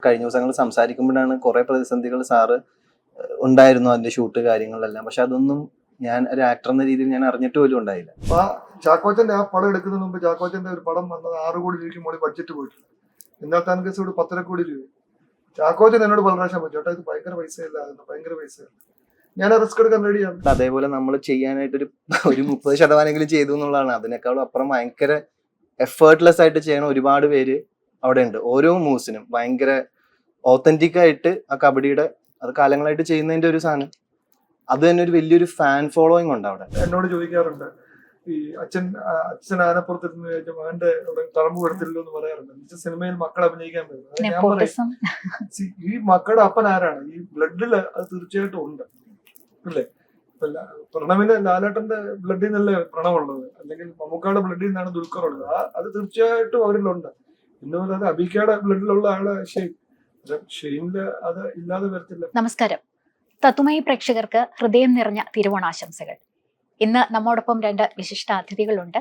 കഴിഞ്ഞ ദിവസങ്ങൾ സംസാരിക്കുമ്പോഴാണ് കുറെ പ്രതിസന്ധികൾ സാറ് ഉണ്ടായിരുന്നു അതിന്റെ ഷൂട്ട് കാര്യങ്ങളിലെല്ലാം. പക്ഷെ അതൊന്നും ഞാൻ ഒരു ആക്ടർ എന്ന രീതിയിൽ ഞാൻ അറിഞ്ഞിട്ട് പോലും ഉണ്ടായില്ല. ആ ചാക്കോച്ചന്റെ ആ പടം എടുക്കുന്നതിന് മുമ്പ് ചാക്കോച്ചന്റെ ഒരു പടം വന്നത് 6 കോടി രൂപയ്ക്ക് മുകളിൽ ബഡ്ജറ്റ് പോയിട്ടില്ല. എന്നാൽ താൻകസോട് 10 കോടി രൂപ. ചാക്കോച്ചൻ എന്നോട് പല പ്രാവശ്യം പറഞ്ഞു, ചേട്ടാ ഇത് ഭയങ്കര പൈസയല്ല, ഭയങ്കര പൈസയല്ല. ഞാൻ റിസ്ക് എടുക്കാൻ റെഡിയാണ്. അതേപോലെ നമ്മൾ ചെയ്യാനായിട്ടൊരു 30% ചെയ്തു എന്നുള്ളതാണ്. അതിനേക്കാളും അപ്പുറം ഭയങ്കര എഫേർട്ട്ലെസ് ആയിട്ട് ചെയ്യണ ഒരുപാട് പേര് അവിടെ ഉണ്ട്. ഓരോ മൂവ്സിനും ഭയങ്കര ഓത്തന്റിക് ആയിട്ട് ആ കബഡിയുടെ അത് കാലങ്ങളായിട്ട് ചെയ്യുന്നതിന്റെ ഒരു സാധനം. അത് തന്നെ ഒരു വലിയൊരു ഫാൻ ഫോളോയിങ് ഉണ്ട് അവിടെ. എന്നോട് ചോദിക്കാറുണ്ട്, ഈ അച്ഛൻ ആനപ്പുറത്തിരുന്ന് ചോദിച്ച മകന്റെ തളമ്പ് എടുത്തില്ലോ എന്ന് പറയാറുണ്ട്. സിനിമയിൽ മക്കൾ അഭിനയിക്കാൻ പറ്റും. ഞാൻ പറയും, ഈ മക്കളുടെ അപ്പൻ ആരാണ്? ഈ ബ്ലഡില് അത് തീർച്ചയായിട്ടും ഉണ്ട് അല്ലേ? പ്രണവിന് ലാലേട്ടന്റെ ബ്ലഡിൽ നിന്നല്ലേ പ്രണവുള്ളത്, അല്ലെങ്കിൽ മമ്മൂക്കയുടെ ബ്ലഡിൽ നിന്നാണ് ദുൽഖർ ഉള്ളത്. അത് തീർച്ചയായിട്ടും അവരിലുണ്ട്. ഇന്നുപോലെ അത് അബിക്കയുടെ ബ്ലഡിലുള്ള ആള് ഷെയ്നില് അത് ഇല്ലാതെ വരത്തില്ല. നമസ്കാരം. തത്തുമയി പ്രേക്ഷകർക്ക് ഹൃദയം നിറഞ്ഞ തിരുവോണാശംസകൾ. ഇന്ന് നമ്മോടൊപ്പം 2 വിശിഷ്ട അതിഥികളുണ്ട്.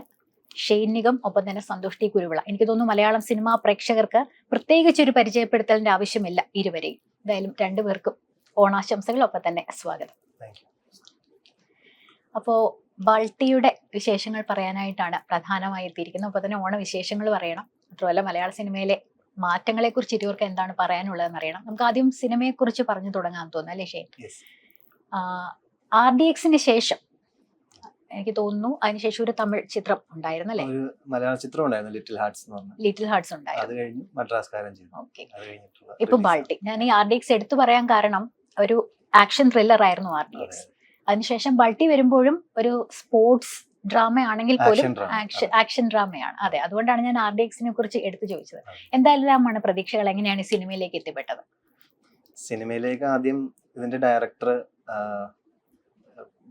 ഷെയ്ൻ നിഗം, ഒപ്പം തന്നെ സന്തോഷ് ടി കുരുവിള. എനിക്ക് തോന്നുന്നു മലയാളം സിനിമാ പ്രേക്ഷകർക്ക് പ്രത്യേകിച്ച് ഒരു പരിചയപ്പെടുത്തലിന്റെ ആവശ്യമില്ല ഇരുവരെയും. എന്തായാലും 2 പേർക്കും ഓണാശംസകൾ, ഒപ്പം തന്നെ സ്വാഗതം. അപ്പോ ബാൾട്ടിയുടെ വിശേഷങ്ങൾ പറയാനായിട്ടാണ് പ്രധാനമായി എത്തിയിരിക്കുന്നത്. ഒപ്പം തന്നെ ഓണവിശേഷങ്ങൾ പറയണം. മാത്രമല്ല മലയാള സിനിമയിലെ മാറ്റങ്ങളെ കുറിച്ച് ഇരുവർക്ക് എന്താണ് പറയാനുള്ളതെന്ന് അറിയണം. നമുക്ക് ആദ്യം സിനിമയെ കുറിച്ച് പറഞ്ഞു തുടങ്ങാൻ തോന്നുന്നു അല്ലേ ഷെയ്ൻ? RDXന് ശേഷം എനിക്ക് തോന്നുന്നു അതിനുശേഷം ഒരു തമിഴ് ചിത്രം ഉണ്ടായിരുന്നു അല്ലേ? മലയാള ചിത്രം ഉണ്ടായിരുന്നു, ലിറ്റിൽ ഹാർട്ട്സ് ഉണ്ടായിരുന്നു. അത് കഴിഞ്ഞു മദ്രാസ്കാരൻ ചെയ്തു. ഓക്കെ. ഇപ്പൊ ബാൾട്ടി. ഞാൻ ഈ RDX എടുത്തു പറയാൻ കാരണം ഒരു ആക്ഷൻ ത്രില്ലർ ആയിരുന്നു RDX. അതിനുശേഷം ബൾട്ടി വരുമ്പോഴും ഒരു സ്പോർട്സ് ഡ്രാമ ആണെങ്കിൽ പോലും ആക്ഷൻ ഡ്രാമയാണ്. അതെ, അതുകൊണ്ടാണ് ഞാൻ RDXനെ കുറിച്ച് എടുത്തു ചോദിച്ചത്. എന്തായാലുമാണ് പ്രതീക്ഷകൾ? എങ്ങനെയാണ് ഈ സിനിമയിലേക്ക് എത്തിപ്പെട്ടത്? സിനിമയിലേക്ക് ആദ്യം ഇതിന്റെ ഡയറക്ടർ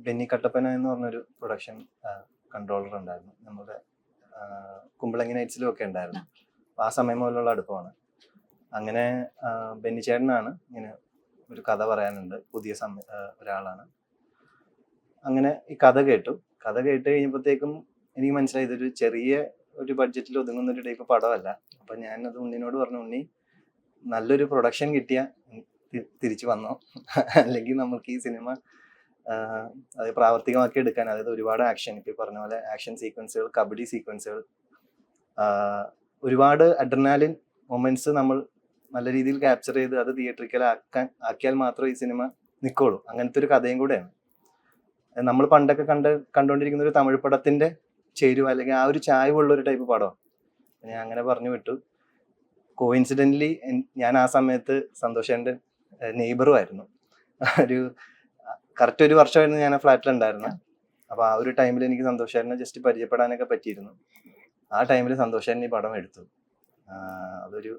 ബെന്നി കട്ടപ്പന എന്ന് പറഞ്ഞൊരു പ്രൊഡക്ഷൻ കൺട്രോളർ ഉണ്ടായിരുന്നു. നമ്മുടെ കുമ്പളങ്ങി നൈറ്റ്സിലും ഒക്കെ ഉണ്ടായിരുന്നു. ആ സമയം മുതലുള്ള അടുപ്പമാണ്. അങ്ങനെ ബെന്നി ചേട്ടനാണ് ഇങ്ങനെ ഒരു കഥ പറയാനുണ്ട്, പുതിയ ഒരാളാണ്. അങ്ങനെ ഈ കഥ കേട്ട് കഴിഞ്ഞപ്പോഴത്തേക്കും എനിക്ക് മനസ്സിലായി ഇതൊരു ചെറിയ ഒരു ബഡ്ജറ്റിൽ ഒതുങ്ങുന്ന ഒരു ടൈപ്പ് പടമല്ല. അപ്പൊ ഞാനത് ഉണ്ണിനോട് പറഞ്ഞു, ഉണ്ണി നല്ലൊരു പ്രൊഡക്ഷൻ കിട്ടിയ തിരിച്ചു വന്നോ, അല്ലെങ്കിൽ നമുക്ക് ഈ സിനിമ അത് പ്രാവർത്തികമാക്കി എടുക്കാൻ, അതായത് ഒരുപാട് ആക്ഷൻ, ഇപ്പൊ പറഞ്ഞ പോലെ ആക്ഷൻ സീക്വൻസുകൾ, കബഡി സീക്വൻസുകൾ, ഒരുപാട് അഡ്രിനാലിൻ മൊമെന്റ്സ് നമ്മൾ നല്ല രീതിയിൽ ക്യാപ്ചർ ചെയ്ത് അത് തിയേറ്ററിക്കൽ ആക്കിയാൽ മാത്രമേ ഈ സിനിമ നിൽക്കുള്ളൂ. അങ്ങനത്തെ ഒരു കഥയും കൂടെയാണ്. നമ്മൾ പണ്ടൊക്കെ കണ്ടുകൊണ്ടിരിക്കുന്ന ഒരു തമിഴ് പടത്തിന്റെ ചേരുവ, അല്ലെങ്കിൽ ആ ഒരു ചായവുള്ള ഒരു ടൈപ്പ് പടമാണ്. ഞാൻ അങ്ങനെ പറഞ്ഞു വിട്ടു. കോയിൻസിഡന്റ്ലി ഞാൻ ആ സമയത്ത് സന്തോഷേന്റെ നെയ്ബറുമായിരുന്നു. കറക്റ്റ് ഒരു വർഷമായിരുന്നു ഞാൻ ആ ഫ്ലാറ്റിലുണ്ടായിരുന്നു. അപ്പൊ ആ ഒരു ടൈമിൽ എനിക്ക് സന്തോഷേനെ ജസ്റ്റ് പരിചയപ്പെടാനൊക്കെ പറ്റിയിരുന്നു. ആ ടൈമിൽ സന്തോഷേൻ ഈ പടം എടുത്തു. അതൊരു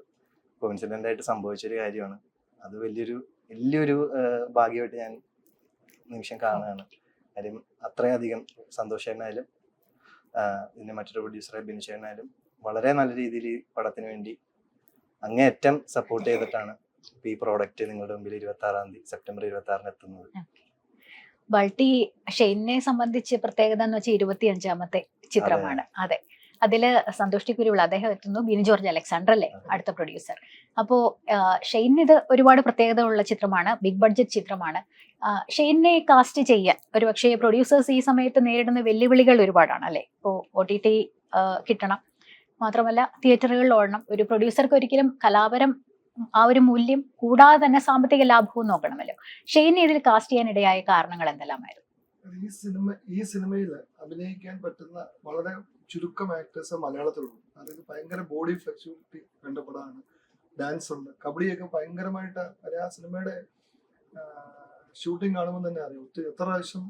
കോയിൻസിഡന്റ് ആയിട്ട് സംഭവിച്ചൊരു കാര്യമാണ്. അത് വലിയൊരു ഭാഗ്യമായിട്ട് ഞാൻ നിമിഷം കാണുകയാണ്. കാര്യം അത്രയധികം സന്തോഷേനായാലും ഇതിന്റെ മറ്റൊരു പ്രൊഡ്യൂസറെ ബിനിഷേനായാലും വളരെ നല്ല രീതിയിൽ ഈ പടത്തിന് വേണ്ടി അങ്ങേയറ്റം സപ്പോർട്ട് ചെയ്തിട്ടാണ് ഈ പ്രോഡക്റ്റ് നിങ്ങളുടെ മുമ്പിൽ സെപ്റ്റംബർ 26 എത്തുന്നത്. ബൾട്ടി ഷെയ്നെ സംബന്ധിച്ച് പ്രത്യേകത എന്ന് വെച്ചാൽ 25ാമത്തെ ചിത്രമാണ്. അതെ, അതില് സന്തോഷ് ടി കുരുവിള അദ്ദേഹം എത്തുന്നു, ബിനി ജോർജ് അലക്സാണ്ടർ അല്ലേ അടുത്ത പ്രൊഡ്യൂസർ. അപ്പോ ഷെയ്ന് ഇത് ഒരുപാട് പ്രത്യേകത ഉള്ള ചിത്രമാണ്, ബിഗ് ബഡ്ജറ്റ് ചിത്രമാണ്. ഷെയ്നെ കാസ്റ്റ് ചെയ്യാൻ ഒരുപക്ഷെ പ്രൊഡ്യൂസേഴ്സ് ഈ സമയത്ത് നേരിടുന്ന വെല്ലുവിളികൾ ഒരുപാടാണ് അല്ലെ? ഇപ്പോ OTT കിട്ടണം, മാത്രമല്ല തിയേറ്ററുകളിൽ ഓടണം. ഒരു പ്രൊഡ്യൂസർക്ക് ഒരിക്കലും കലാപരം ആ ഒരു മൂല്യം കൂടാതെ തന്നെ സാമ്പത്തിക ലാഭവും നോക്കണമല്ലോ. ഷെയ്നെ ഇതിൽ കാസ്റ്റ് ചെയ്യാൻ ഇടയായ കാരണങ്ങൾ എന്തെല്ലാമായിരുന്നു? ഈ സിനിമയിൽ അഭിനയിക്കാൻ പറ്റുന്ന വളരെ ചുരുക്കം ആക്ടേഴ്സ് മലയാളത്തിലുള്ളൂ. അതായത് ഭയങ്കര ബോഡി ഫ്ലെക്സിബിലിറ്റി വേണ്ട പടമാണ്. ഡാൻസ് ഉണ്ട്, കബഡിയൊക്കെ ഭയങ്കരമായിട്ട്. ആ സിനിമയുടെ ഷൂട്ടിംഗ് കാണുമ്പോൾ തന്നെ അറിയാം എത്ര പ്രാവശ്യം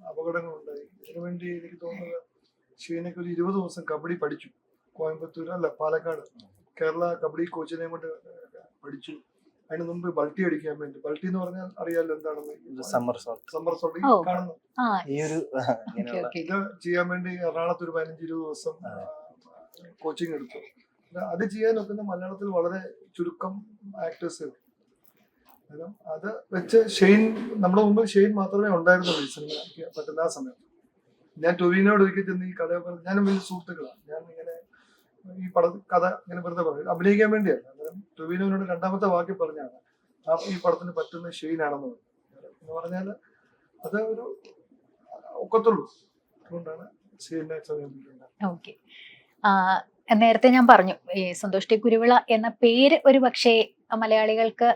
അപകടങ്ങളുണ്ടായി. ഇതിനുവേണ്ടി എനിക്ക് തോന്നുന്നത് ഷെയ്നൊക്കെ ഒരു 20 ദിവസം കബഡി പഠിച്ചു. കോയമ്പത്തൂർ അല്ല, പാലക്കാട് കേരള കബഡി കോച്ചിനെ കൊണ്ട് പഠിച്ചു. അതിന് മുമ്പ് ബൾട്ടി അടിക്കാൻ വേണ്ടി, ബൾട്ടി എന്ന് പറഞ്ഞാൽ അറിയാലോ എന്താണെന്ന്, സമ്മർ സോൾട്ട് കാണുന്നു. ഇത് ചെയ്യാൻ വേണ്ടി എറണാകുളത്ത് ഒരു 15-20 ദിവസം കോച്ചിങ് എടുത്തു. അത് ചെയ്യാൻ നോക്കുന്ന മലയാളത്തിൽ വളരെ ചുരുക്കം ആക്ടേഴ്സ്. അത് വെച്ച് ഷെയ്ൻ, നമ്മുടെ മുമ്പിൽ ഷെയ്ൻ മാത്രമേ ഉണ്ടായിരുന്നുള്ളൂ ഈ സിനിമ പറ്റുന്ന ആ സമയത്ത്. ഞാൻ ടൊവിനോട് ഒരിക്കൽ ചെന്ന് ഈ കഥ പറഞ്ഞു. ഞാനും വലിയ സുഹൃത്തുക്കളാണ്. ഞാൻ ഇങ്ങനെ ഈ കഥ ഇങ്ങനെ വെറുതെ പറയും, അഭിനയിക്കാൻ വേണ്ടിയല്ല. അന്നേരം ടൊവിനോനോട് രണ്ടാമത്തെ വാക്കി പറഞ്ഞാണ് ഈ പടത്തിന് പറ്റുന്ന ഷെയ്നാണെന്ന് പറഞ്ഞു. എന്ന് പറഞ്ഞാൽ അത് ഒരു ഒക്കത്തുള്ളൂ. അതുകൊണ്ടാണ് ഷെയ്നെ സമീപിക്കുന്നത്. ഓക്കെ. നേരത്തെ ഞാൻ പറഞ്ഞു ഈ സന്തോഷ് ടി കുരുവിള എന്ന പേര് ഒരു പക്ഷേ മലയാളികൾക്ക്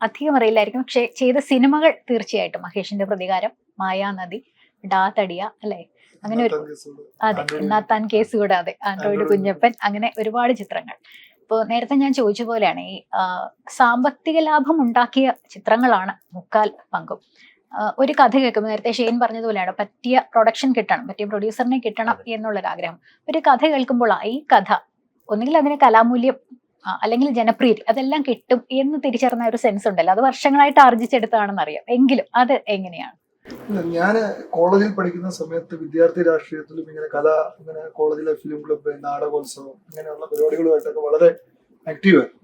അധികം അറിയില്ലായിരിക്കും. പക്ഷെ ചെയ്ത സിനിമകൾ തീർച്ചയായിട്ടും മഹേഷിന്റെ പ്രതികാരം, മായാനദി, ഡാ തടിയ അല്ലെ, അങ്ങനെ ഒരു അതെ എന്നാത്താൻ കേസ് കൂടാതെ ആൻഡ്രോയിഡ് കുഞ്ഞപ്പൻ, അങ്ങനെ ഒരുപാട് ചിത്രങ്ങൾ. ഇപ്പോൾ നേരത്തെ ഞാൻ ചോദിച്ച പോലെയാണ് ഈ സാമ്പത്തിക ലാഭം ഉണ്ടാക്കിയ ചിത്രങ്ങളാണ് മുക്കാൽ പങ്കും. ഒരു കഥ കേൾക്കുമ്പോൾ നേരത്തെ ഷെയ്ൻ പറഞ്ഞതുപോലെയാണ് പറ്റിയ പ്രൊഡക്ഷൻ കിട്ടണം, പറ്റിയ പ്രൊഡ്യൂസറിനെ കിട്ടണം എന്നുള്ളൊരാഗ്രഹം. ഒരു കഥ കേൾക്കുമ്പോൾ ഈ കഥ ഒന്നുകിൽ അതിന് കലാമൂല്യം അല്ലെങ്കിൽ ജനപ്രീതി അതെല്ലാം കിട്ടും എന്ന് തിരിച്ചറിഞ്ഞ ഒരു സെൻസ് ഉണ്ടല്ലോ, അത് വർഷങ്ങളായിട്ട് ആർജിച്ചെടുത്താണെന്ന് അറിയാം. എങ്കിലും അത് എങ്ങനെയാണ്? ഞാൻ കോളേജിൽ പഠിക്കുന്ന സമയത്ത് വിദ്യാർത്ഥി രാഷ്ട്രീയത്തിലും ഇങ്ങനെ ഇങ്ങനെ കോളേജിലെ ഫിലിം ക്ലബ്ബ്, നാടകോത്സവം ഇങ്ങനെയുള്ള പരിപാടികളുമായിട്ടൊക്കെ വളരെ ആക്റ്റീവായിരുന്നു.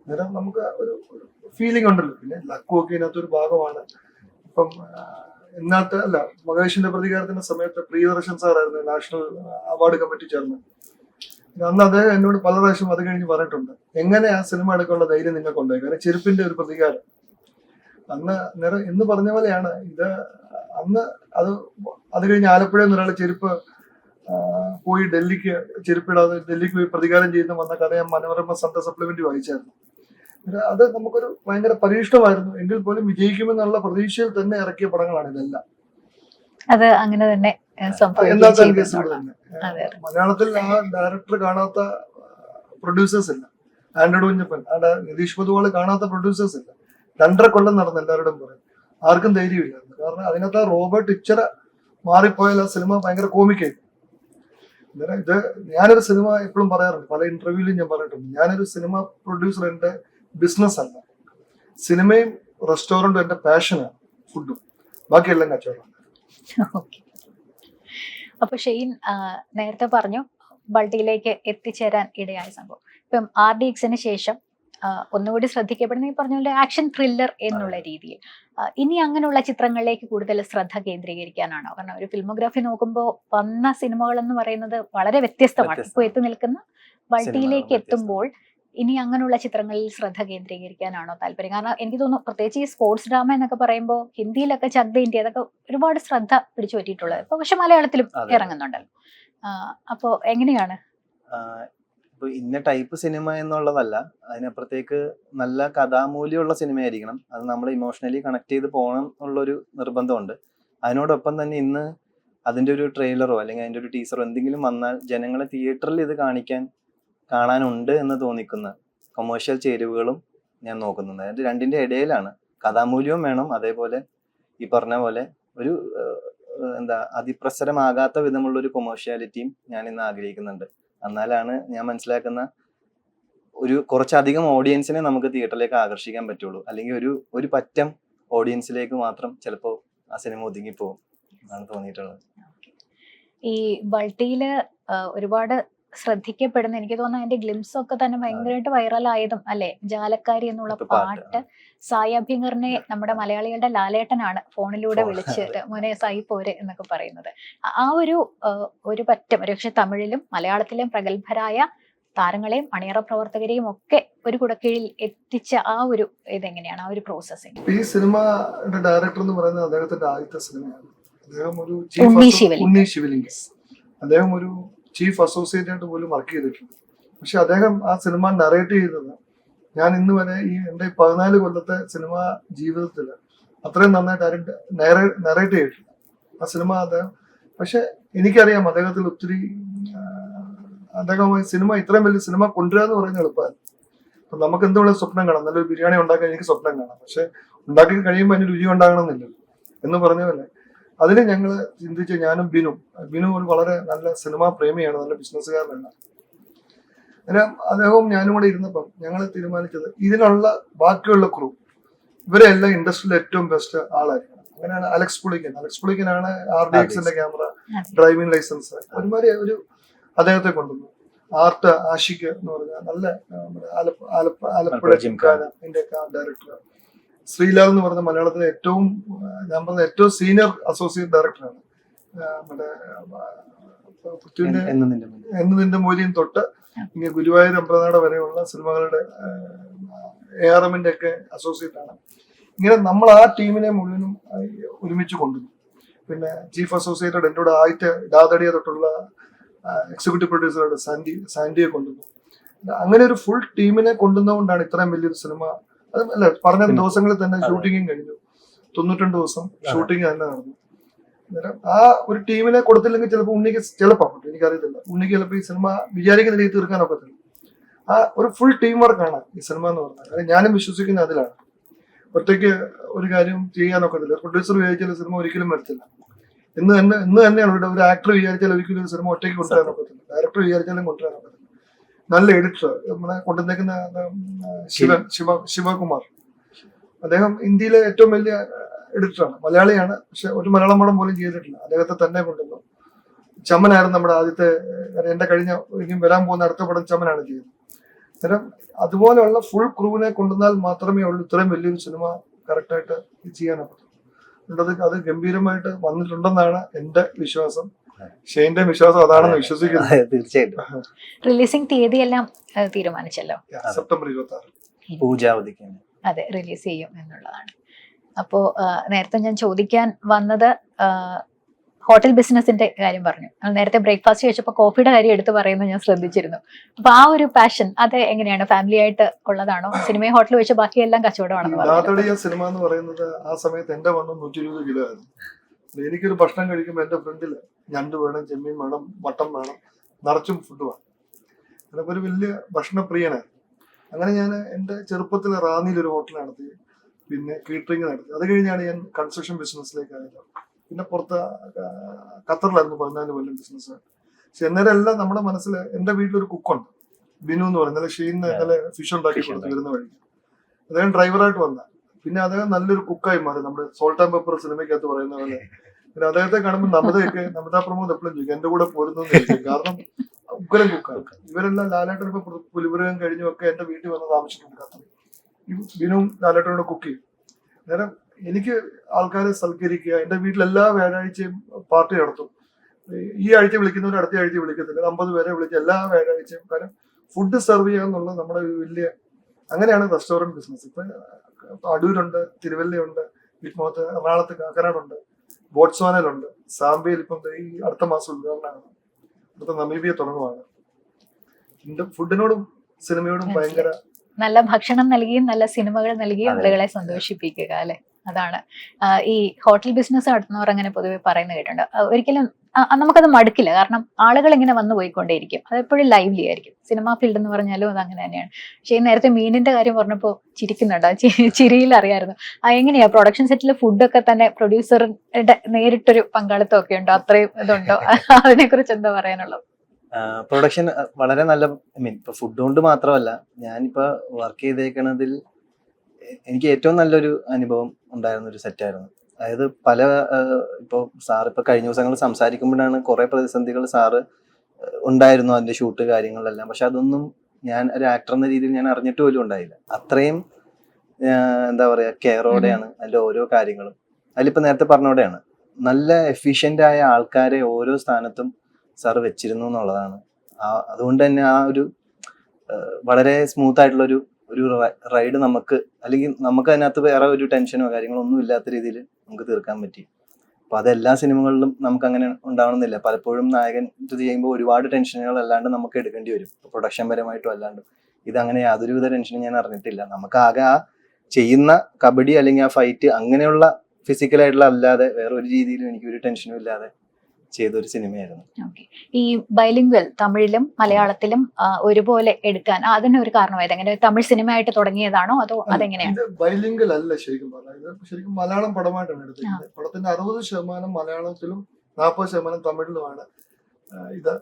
അന്നേരം നമുക്ക് ഒരു ഫീലിംഗ് ഉണ്ടല്ലോ. പിന്നെ ലക്കും ഒക്കെ ഇതിനകത്തൊരു ഭാഗമാണ്. ഇപ്പം ഇന്നത്തെ മഹേഷിന്റെ പ്രതികാരത്തിന്റെ സമയത്ത് പ്രിയദർശൻ സാറായിരുന്നു നാഷണൽ അവാർഡ് കമ്മിറ്റി ചെയർമാൻ. അന്ന് അദ്ദേഹം എന്നോട് പല പ്രാവശ്യം അത് കഴിഞ്ഞ് പറഞ്ഞിട്ടുണ്ട്, എങ്ങനെ ആ സിനിമ എടുക്കാനുള്ള ധൈര്യം നിങ്ങൾക്ക് ഉണ്ടായി, കാരണം ചെരുപ്പിന്റെ ഒരു പ്രതികാരം. അന്ന് എന്ന് പറഞ്ഞ പോലെയാണ് ഇത്. അന്ന് അത് കഴിഞ്ഞ് ആലപ്പുഴയിൽ നിന്ന് ഒരാൾ ചെരുപ്പ് പോയി ഡൽഹിക്ക് ചെരുപ്പിടാതെ ഡൽഹിക്ക് പോയി പ്രതികാരം ചെയ്യുന്ന വന്ന കഥ ഞാൻ മനോരമ സൺഡേ സപ്ലിമെന്റ് വായിച്ചായിരുന്നു. അത് നമുക്കൊരു ഭയങ്കര പരീക്ഷണമായിരുന്നു. എങ്കിൽ പോലും വിജയിക്കുമെന്നുള്ള പ്രതീക്ഷയിൽ തന്നെ ഇറക്കിയ പടങ്ങളാണ് ഇതെല്ലാം. അത് അങ്ങനെ തന്നെ മലയാളത്തിൽ ആ ഡയറക്ടർ കാണാത്ത പ്രൊഡ്യൂസേഴ്സ് ഇല്ല. ആൻഡ്രോയിഡ് കുഞ്ഞപ്പൻ, നിതീഷ് മധുവാള് കാണാത്ത പ്രൊഡ്യൂസേഴ്സ് ഇല്ല. 2.5 കൊല്ലം നടന്നു എല്ലാവരോടും പറയും. ആർക്കും ധൈര്യമില്ലായിരുന്നു. കാരണം അതിനകത്ത് ആ റോബർട്ട് ഇച്ചറ മാറിപ്പോയാൽ ആ സിനിമ ഭയങ്കര കോമിക്കായി. ഇത് ഞാനൊരു സിനിമ എപ്പോഴും പറയാറുണ്ട്, പല ഇന്റർവ്യൂവിലും ഞാൻ പറഞ്ഞിട്ടുണ്ട്, ഞാനൊരു സിനിമ പ്രൊഡ്യൂസർ എന്റെ ബിസിനസ് അല്ല. സിനിമയും റെസ്റ്റോറൻറ്റും എന്റെ പാഷനാണ്, ഫുഡും, ബാക്കിയെല്ലാം കച്ചവടം. അപ്പൊ ഷെയ്ൻ നേരത്തെ പറഞ്ഞു ബൾട്ടിയിലേക്ക് എത്തിച്ചേരാൻ ഇടയായ സംഭവം. ഇപ്പം RDXന് ശേഷം ഒന്നുകൂടി ശ്രദ്ധിക്കപ്പെടുന്ന ഈ പറഞ്ഞ പോലെ ആക്ഷൻ ത്രില്ലർ എന്നുള്ള രീതിയിൽ ഇനി അങ്ങനെയുള്ള ചിത്രങ്ങളിലേക്ക് കൂടുതൽ ശ്രദ്ധ കേന്ദ്രീകരിക്കാനാണോ? കാരണം ഒരു ഫിൽമോഗ്രാഫി നോക്കുമ്പോൾ വന്ന സിനിമകൾ എന്ന് പറയുന്നത് വളരെ വ്യത്യസ്തമാണ്. ഇപ്പോൾ എത്തി നിൽക്കുന്ന ബൾട്ടിയിലേക്ക് എത്തുമ്പോൾ ഇനി അങ്ങനെയുള്ള ചിത്രങ്ങളിൽ ശ്രദ്ധ കേന്ദ്രീകരിക്കാനാണോ താല്പര്യം? കാരണം എനിക്ക് തോന്നുന്നു പ്രത്യേകിച്ച് ഈ സ്പോർട്സ് ഡ്രാമ എന്നൊക്കെ പറയുമ്പോൾ ഹിന്ദിയിലൊക്കെ ചക് ദ ഇന്ത്യ അതൊക്കെ ഒരുപാട് ശ്രദ്ധ പിടിച്ചു പറ്റിയിട്ടുള്ളത്. ഇപ്പൊ പക്ഷെ മലയാളത്തിലും ഇറങ്ങുന്നുണ്ടല്ലോ. അപ്പോ എങ്ങനെയാണ്? ഇപ്പൊ ഇന്ന ടൈപ്പ് സിനിമ എന്നുള്ളതല്ല, അതിനപ്പുറത്തേക്ക് നല്ല കഥാമൂല്യമുള്ള സിനിമയായിരിക്കണം. അത് നമ്മൾ ഇമോഷണലി കണക്ട് ചെയ്ത് പോകണം എന്നുള്ളൊരു നിർബന്ധമുണ്ട്. അതിനോടൊപ്പം തന്നെ ഇന്ന് അതിൻ്റെ ഒരു ട്രെയിലറോ അല്ലെങ്കിൽ അതിൻ്റെ ഒരു ടീസറോ എന്തെങ്കിലും വന്നാൽ ജനങ്ങളെ തിയേറ്ററിൽ ഇത് കാണാനുണ്ട് എന്ന് തോന്നിക്കുന്ന കൊമേഴ്ഷ്യൽ ചേരുവകളും ഞാൻ നോക്കുന്നുണ്ട്. അതിൻ്റെ രണ്ടിൻ്റെ ഇടയിലാണ് കഥാമൂല്യവും വേണം, അതേപോലെ ഈ പറഞ്ഞ പോലെ ഒരു അതിപ്രസരമാകാത്ത വിധമുള്ള ഒരു കൊമേഴ്ഷ്യാലിറ്റിയും ഞാൻ ഇന്ന് ആഗ്രഹിക്കുന്നുണ്ട്. എന്നാലാണ് ഞാൻ മനസ്സിലാക്കുന്ന കുറച്ചധികം ഓഡിയൻസിനെ നമുക്ക് തിയേറ്ററിലേക്ക് ആകർഷിക്കാൻ പറ്റുള്ളൂ. അല്ലെങ്കിൽ ഒരു പറ്റം ഓഡിയൻസിലേക്ക് മാത്രം ചിലപ്പോൾ ആ സിനിമ ഒതുങ്ങിപ്പോകും എന്നാണ് തോന്നിയിട്ടുള്ളത്. ഈ ബൾട്ടിയില് ഒരുപാട് ശ്രദ്ധിക്കപ്പെടുന്ന, എനിക്ക് തോന്നുന്നു അതിന്റെ ഗ്ലിംസ് ഒക്കെ തന്നെ ഭയങ്കരമായിട്ട് വൈറലായതും അല്ലെ, ജാലക്കാരി എന്നുള്ള പാട്ട് സായി അഭ്യങ്കറിനെ നമ്മുടെ മലയാളികളുടെ ലാലേട്ടനാണ് ഫോണിലൂടെ വിളിച്ചിട്ട് മോനെ സായി പോരെ എന്നൊക്കെ പറയുന്നത്. ആ ഒരു പറ്റം ഒരുപക്ഷെ തമിഴിലും മലയാളത്തിലും പ്രഗത്ഭരായ താരങ്ങളെയും അണിയറ പ്രവർത്തകരെയും ഒക്കെ ഒരു കുടക്കീഴിൽ എത്തിച്ച ആ ഒരു ഇതെങ്ങനെയാണ്, ആ ഒരു പ്രോസസ്സിങ്? ഈ സിനിമയുടെ ഡയറക്ടർ എന്ന് പറയുന്നത് അദ്ദേഹത്തിന്റെ ആദ്യത്തെ സിനിമയാണ്. അദ്ദേഹം ഒരു ഉണ്ണി ശിവലിംഗം, അദ്ദേഹം ഒരു ചീഫ് അസോസിയേറ്റ് ആയിട്ട് പോലും വർക്ക് ചെയ്തിട്ടുണ്ട്. പക്ഷെ അദ്ദേഹം ആ സിനിമ നറേറ്റ് ചെയ്തത് ഞാൻ ഇന്ന് വരെ എൻ്റെ 14 കൊല്ലത്തെ സിനിമ ജീവിതത്തിൽ അത്രയും നന്നായിട്ട് ആരും നറേറ്റ് ചെയ്തിട്ടില്ല ആ സിനിമ അദ്ദേഹം. പക്ഷെ എനിക്കറിയാം അദ്ദേഹത്തിൽ ഒത്തിരി അദ്ദേഹം സിനിമ ഇത്രയും വലിയ സിനിമ കൊണ്ടുവരിക എന്ന് പറയുന്നത് എളുപ്പമാണ്. അപ്പൊ നമുക്ക് എന്തുകൊണ്ട് സ്വപ്നം കാണാം, നല്ലൊരു ബിരിയാണി ഉണ്ടാക്കാൻ എനിക്ക് സ്വപ്നം കാണാം, പക്ഷെ ഉണ്ടാക്കി കഴിയുമ്പോൾ അതിന് രുചി ഉണ്ടാകണമെന്നില്ലല്ലോ എന്ന് പറഞ്ഞ പോലെ അതിന് ഞങ്ങൾ ചിന്തിച്ച് ഞാനും ബിനു ഒരു വളരെ നല്ല സിനിമാ പ്രേമിയാണ്, നല്ല ബിസിനസ്സുകാരനാണ്. അദ്ദേഹവും ഞാനും കൂടെ ഇരുന്നപ്പം ഞങ്ങൾ തീരുമാനിച്ചത് ഇതിനുള്ള ബാക്കിയുള്ള ക്രൂ ഇവരെല്ലാം ഇൻഡസ്ട്രിയിലെ ഏറ്റവും ബെസ്റ്റ് ആളായിരിക്കണം. അങ്ങനെയാണ് അലക്സ് പുളിക്കനാണ് RDXന്റെ ക്യാമറ, ഡ്രൈവിംഗ് ലൈസൻസ്, ഒരുമാതിരി ഒരു അദ്ദേഹത്തെ കൊണ്ടുവന്നു. ആർട്ട് ആഷിഖ് എന്ന് പറഞ്ഞാൽ നല്ല ആലപ്പുഴ ജിംഖാനന്റെ ഡയറക്ടർ. ശ്രീലാൽ എന്ന് പറഞ്ഞ മലയാളത്തിലെ ഏറ്റവും സീനിയർ അസോസിയേറ്റ് ഡയറക്ടറാണ്. നമ്മുടെ എന്ന് നിന്റെ മൂല്യം തൊട്ട് ഇങ്ങനെ ഗുരുവായൂർ അമ്പലനട വരെയുള്ള സിനിമകളുടെ ARM-ന്റെ ഒക്കെ അസോസിയേറ്റ് ആണ്. ഇങ്ങനെ നമ്മൾ ആ ടീമിനെ മുഴുവനും ഒരുമിച്ച് കൊണ്ടുവന്നു. പിന്നെ ചീഫ് അസോസിയേറ്റഡ് എൻ്റെ കൂടെ ആദ്യത്തെ ഡാദടിയ തൊട്ടുള്ള എക്സിക്യൂട്ടീവ് പ്രൊഡ്യൂസറുടെ സാൻഡിയെ കൊണ്ടുവന്നു. അങ്ങനെ ഒരു ഫുൾ ടീമിനെ കൊണ്ടുവന്നുകൊണ്ടാണ് ഇത്രയും വലിയൊരു സിനിമ. അത് അല്ല പറഞ്ഞ ദിവസങ്ങളിൽ തന്നെ ഷൂട്ടിങ്ങും കഴിഞ്ഞു. 92 ദിവസം ഷൂട്ടിങ് തന്നെ നടന്നു. അന്നേരം ആ ഒരു ടീമിനെ കൊടുത്തില്ലെങ്കിൽ ചിലപ്പോൾ ഉണ്ണിക്ക് ചിലപ്പോൾ എനിക്കറിയത്തില്ല, ഉണ്ണിക്ക് ചിലപ്പോൾ ഈ സിനിമ വിചാരിക്കുന്ന രീതിയിൽ തീർക്കാനൊക്കത്തില്ല. ആ ഒരു ഫുൾ ടീം വർക്കാണ് ഈ സിനിമ എന്ന് പറഞ്ഞാൽ. അത് ഞാനും വിശ്വസിക്കുന്നത് അതിലാണ്. ഒറ്റയ്ക്ക് ഒരു കാര്യം ചെയ്യാനൊക്കത്തില്ല. പ്രൊഡ്യൂസർ വിചാരിച്ചാൽ സിനിമ ഒരിക്കലും വരത്തില്ല. ഇന്ന് തന്നെയാണ് ഒരു ആക്ടർ വിചാരിച്ചാൽ ഒരിക്കലും ഒരു സിനിമ ഒറ്റയ്ക്ക് കൊണ്ടുവരാനൊക്കത്തില്ല. ഡയറക്ടർ വിചാരിച്ചാലും കൊണ്ടുവരാനൊക്കത്തില്ല. നല്ല എഡിറ്റർ നമ്മളെ കൊണ്ടുവന്നേക്കുന്ന ശിവകുമാർ, അദ്ദേഹം ഇന്ത്യയിലെ ഏറ്റവും വലിയ എഡിറ്ററാണ്, മലയാളിയാണ്. പക്ഷെ ഒരു മലയാളം പടം പോലും ചെയ്തിട്ടില്ല. അദ്ദേഹത്തെ തന്നെ കൊണ്ടുവന്നു. ചമനായിരുന്നു നമ്മുടെ ആദ്യത്തെ, എന്റെ കഴിഞ്ഞ ഇനിയും വരാൻ പോകുന്ന അടുത്ത പടം ചമനാണ് ചെയ്തത്. അന്നേരം അതുപോലെയുള്ള ഫുൾ ക്രൂവിനെ കൊണ്ടുവന്നാൽ മാത്രമേ ഉള്ളൂ ഇത്രയും വലിയൊരു സിനിമ കറക്റ്റായിട്ട് ചെയ്യാനൊക്കത്തുള്ളൂ. അത് ഗംഭീരമായിട്ട് വന്നിട്ടുണ്ടെന്നാണ് എന്റെ വിശ്വാസം. ഷെയ്ന്റെ വിശ്വാസം അതാണെന്ന് വിശ്വസിക്കുന്നത്. തീർച്ചയായിട്ടും. റിലീസിംഗ് തീയതിയെല്ലാം തീരുമാനിച്ചല്ലോ. സെപ്റ്റംബർ 26 പൂജാവധിക്ക്. അതെ, റിലീസ് ചെയ്യും എന്നുള്ളതാണ്. അപ്പോ നേരത്തെ ഞാൻ ചോദിക്കാൻ വന്നത് ഹോട്ടൽ ബിസിനസിന്റെ കാര്യം പറഞ്ഞു. നേരത്തെ ബ്രേക്ക്ഫാസ്റ്റ് കഴിച്ചപ്പോൾ കോഫിയുടെ കാര്യം എടുത്ത് പറയുന്നത് ഞാൻ ശ്രദ്ധിച്ചിരുന്നു. അപ്പൊ ആ ഒരു പാഷൻ അത് എങ്ങനെയാണ്, ഫാമിലി ആയിട്ട് ഉള്ളതാണോ? സിനിമയും ഹോട്ടൽ വെച്ച് ബാക്കിയെല്ലാം കച്ചവടമാണെന്ന് പറഞ്ഞു. സിനിമ എന്ന് പറയുന്നത് ആ സമയത്ത് എന്റെ വണ്ണം 120 കിലോ ആയിരുന്നു. എനിക്കൊരു ഭക്ഷണം കഴിക്കുമ്പോൾ എന്റെ ഫ്രണ്ടില് ഞണ്ട് വേണം, ചെമ്മീൻ വേണം, മട്ടൻ വേണം, നിറച്ചും ഫുഡ് വേണം. അതൊക്കെ ഒരു വലിയ ഭക്ഷണപ്രിയനായിരുന്നു. അങ്ങനെ ഞാൻ എൻ്റെ ചെറുപ്പത്തിൽ റാന്നിയിൽ ഒരു ഹോട്ടൽ നടത്തി, പിന്നെ കേറ്ററിംഗ് നടത്തി. അത് കഴിഞ്ഞാണ് ഞാൻ കൺസ്ട്രക്ഷൻ ബിസിനസ്സിലേക്ക് ആയത്. പിന്നെ പുറത്ത് ഖത്തറിലായിരുന്നു 14 കൊല്ലം ബിസിനസ്. പക്ഷെ അന്നേരം എല്ലാം നമ്മുടെ മനസ്സിൽ, എൻ്റെ വീട്ടിലൊരു കുക്കുണ്ട് ബിനു എന്ന് പറയുന്നത്. ഇന്നലെ ഷെയ്ൻ ഇന്നലെ ഫിഷ് ഉണ്ടാക്കി കൊടുത്തു വരുന്ന വഴിക്ക്. അദ്ദേഹം ഡ്രൈവറായിട്ട് വന്ന, പിന്നെ അദ്ദേഹം നല്ലൊരു കുക്കായി മാറി. നമ്മുടെ സോൾട്ട് ആൻഡ് പെപ്പർ സിനിമയ്ക്കകത്ത് പറയുന്ന പോലെ. പിന്നെ അദ്ദേഹത്തെ കാണുമ്പോൾ നമിതാ പ്രമോദ് എപ്പോഴും ചോദിക്കും എന്റെ കൂടെ പോരുന്നു. കാരണം ഉഗ്രം കുക്കാണ്. ഇവരെല്ലാം ലാലേട്ടൻ ഇപ്പൊ പുലിപുരകം കഴിഞ്ഞും ഒക്കെ എന്റെ വീട്ടിൽ വന്ന് താമസിച്ചിട്ടുണ്ട് ഖത്തറിൽ. ഈ ബിനുവും ലാലേട്ടനോട് കുക്ക് ചെയ്യും. നേരം എനിക്ക് ആൾക്കാരെ സൽക്കരിക്കുക. എന്റെ വീട്ടിൽ എല്ലാ വ്യാഴാഴ്ചയും പാർട്ടി നടത്തും. ഈ ആഴ്ച വിളിക്കുന്നവർ അടുത്ത ആഴ്ച വിളിക്കത്തില്ല. 50 പേരെ വിളിച്ച് എല്ലാ വ്യാഴാഴ്ചയും. കാരണം ഫുഡ് സെർവ് ചെയ്യുക എന്നുള്ളത് നമ്മുടെ വലിയ, അങ്ങനെയാണ് റെസ്റ്റോറന്റ് ബിസിനസ്. ഇപ്പൊ അടൂരുണ്ട്, തിരുവല്ലയുണ്ട്, വിറ്റ്മോത്ത്, എറണാകുളത്ത് കാക്കനാടുണ്ട്, ബോട്ട്സ്വാനയിലുണ്ട്, സാംബിയയിൽ ഇപ്പം ഈ അടുത്ത മാസം ഉദ്ഘാടനമാണ്. അടുത്ത നമീബിയ തുടങ്ങുവാണ്. ഫുഡിനോടും സിനിമയോടും ഭയങ്കര, നല്ല ഭക്ഷണം നൽകിയും നല്ല സിനിമകൾ നൽകിയും ആളുകളെ സന്തോഷിപ്പിക്കുക അല്ലെ, അതാണ്. ഈ ഹോട്ടൽ ബിസിനസ് നടത്തുന്നവർ അങ്ങനെ പൊതുവെ പറയുന്നത് കേട്ടിട്ടുണ്ട്. ഒരിക്കലും നമുക്കത് മടുക്കില്ല. കാരണം ആളുകൾ ഇങ്ങനെ വന്നു പോയിക്കൊണ്ടേയിരിക്കും. അതെപ്പോഴും ലൈവ്ലി ആയിരിക്കും. സിനിമാ ഫീൽഡ് എന്ന് പറഞ്ഞാലും അത് അങ്ങനെ തന്നെയാണ്. പക്ഷേ ഈ നേരത്തെ മീനിന്റെ കാര്യം പറഞ്ഞപ്പോൾ ചിരിക്കുന്നുണ്ട്. ചിരിയിൽ അറിയായിരുന്നു. എങ്ങനെയാ പ്രൊഡക്ഷൻ സെറ്റിലെ ഫുഡൊക്കെ തന്നെ പ്രൊഡ്യൂസറിന്റെ നേരിട്ടൊരു പങ്കാളിത്തം ഒക്കെ ഉണ്ടോ? അത്രയും ഇതുണ്ടോ? അതിനെ കുറിച്ച് എന്താ പറയാനുള്ളത്? പ്രൊഡക്ഷൻ വളരെ നല്ല, ഇപ്പൊ ഫുഡ് കൊണ്ട് മാത്രമല്ല, ഞാനിപ്പോ വർക്ക് ചെയ്തേക്കണതിൽ എനിക്ക് ഏറ്റവും നല്ലൊരു അനുഭവം ഉണ്ടായിരുന്ന ഒരു സെറ്റായിരുന്നു. അതായത് പല ഇപ്പോൾ സാർ ഇപ്പൊ കഴിഞ്ഞ ദിവസങ്ങൾ സംസാരിക്കുമ്പോഴാണ് കുറെ പ്രതിസന്ധികൾ സാറ് ഉണ്ടായിരുന്നു, അതിന്റെ ഷൂട്ട് കാര്യങ്ങളിലെല്ലാം. പക്ഷെ അതൊന്നും ഞാൻ ഒരു ആക്ടർ എന്ന രീതിയിൽ ഞാൻ അറിഞ്ഞിട്ട് പോലും ഉണ്ടായില്ല. അത്രയും എന്താ പറയാ കെയറോടെയാണ് അതിന്റെ ഓരോ കാര്യങ്ങളും. അതിലിപ്പോ നേരത്തെ പറഞ്ഞോടെയാണ് നല്ല എഫിഷ്യന്റ് ആയ ആൾക്കാരെ ഓരോ സ്ഥാനത്തും സാർ വെച്ചിരുന്നു എന്നുള്ളതാണ്. അതുകൊണ്ട് തന്നെ ആ ഒരു വളരെ സ്മൂത്ത് ആയിട്ടുള്ള ഒരു റൈഡ് നമുക്ക്, അല്ലെങ്കിൽ നമുക്ക് അതിനകത്ത് വേറെ ഒരു ടെൻഷനോ കാര്യങ്ങളോ ഒന്നും ഇല്ലാത്ത രീതിയിൽ നമുക്ക് തീർക്കാൻ പറ്റി. അപ്പൊ അതെല്ലാ സിനിമകളിലും നമുക്ക് അങ്ങനെ ഉണ്ടാവണമെന്നില്ല. പലപ്പോഴും നായകൻ ഇത് ചെയ്യുമ്പോൾ ഒരുപാട് ടെൻഷനുകൾ അല്ലാണ്ട് നമുക്ക് എടുക്കേണ്ടി വരും, പ്രൊഡക്ഷൻ പരമായിട്ടും അല്ലാണ്ടും. ഇതങ്ങനെ യാതൊരുവിധ ടെൻഷനും ഞാൻ അറിഞ്ഞിട്ടില്ല. നമുക്ക് ആകെ ആ ചെയ്യുന്ന കബഡി അല്ലെങ്കിൽ ആ ഫൈറ്റ് അങ്ങനെയുള്ള ഫിസിക്കലായിട്ടുള്ള അല്ലാതെ വേറെ ഒരു രീതിയിലും എനിക്ക് ഒരു ടെൻഷനും ഇല്ലാതെ ചെയ്തൊരു സിനിമയായിരുന്നു. ഈ ബൈലിംഗ്വൽ തമിഴിലും മലയാളത്തിലും ഒരുപോലെ എടുക്കാൻ അതിനൊരു കാരണമായത് എങ്ങനെ? തമിഴ് സിനിമയായിട്ട് തുടങ്ങിയതാണോ അതോ അതെങ്ങനെയാണ്? ബൈലിംഗ്വൽ അല്ല ശരിക്കും പറഞ്ഞത്. ശരിക്കും മലയാളം പടമായിട്ടാണ് എടുത്തത്. പടത്തിന്റെ 60% മലയാളത്തിലും 40% തമിഴിലുമാണ് ഇത്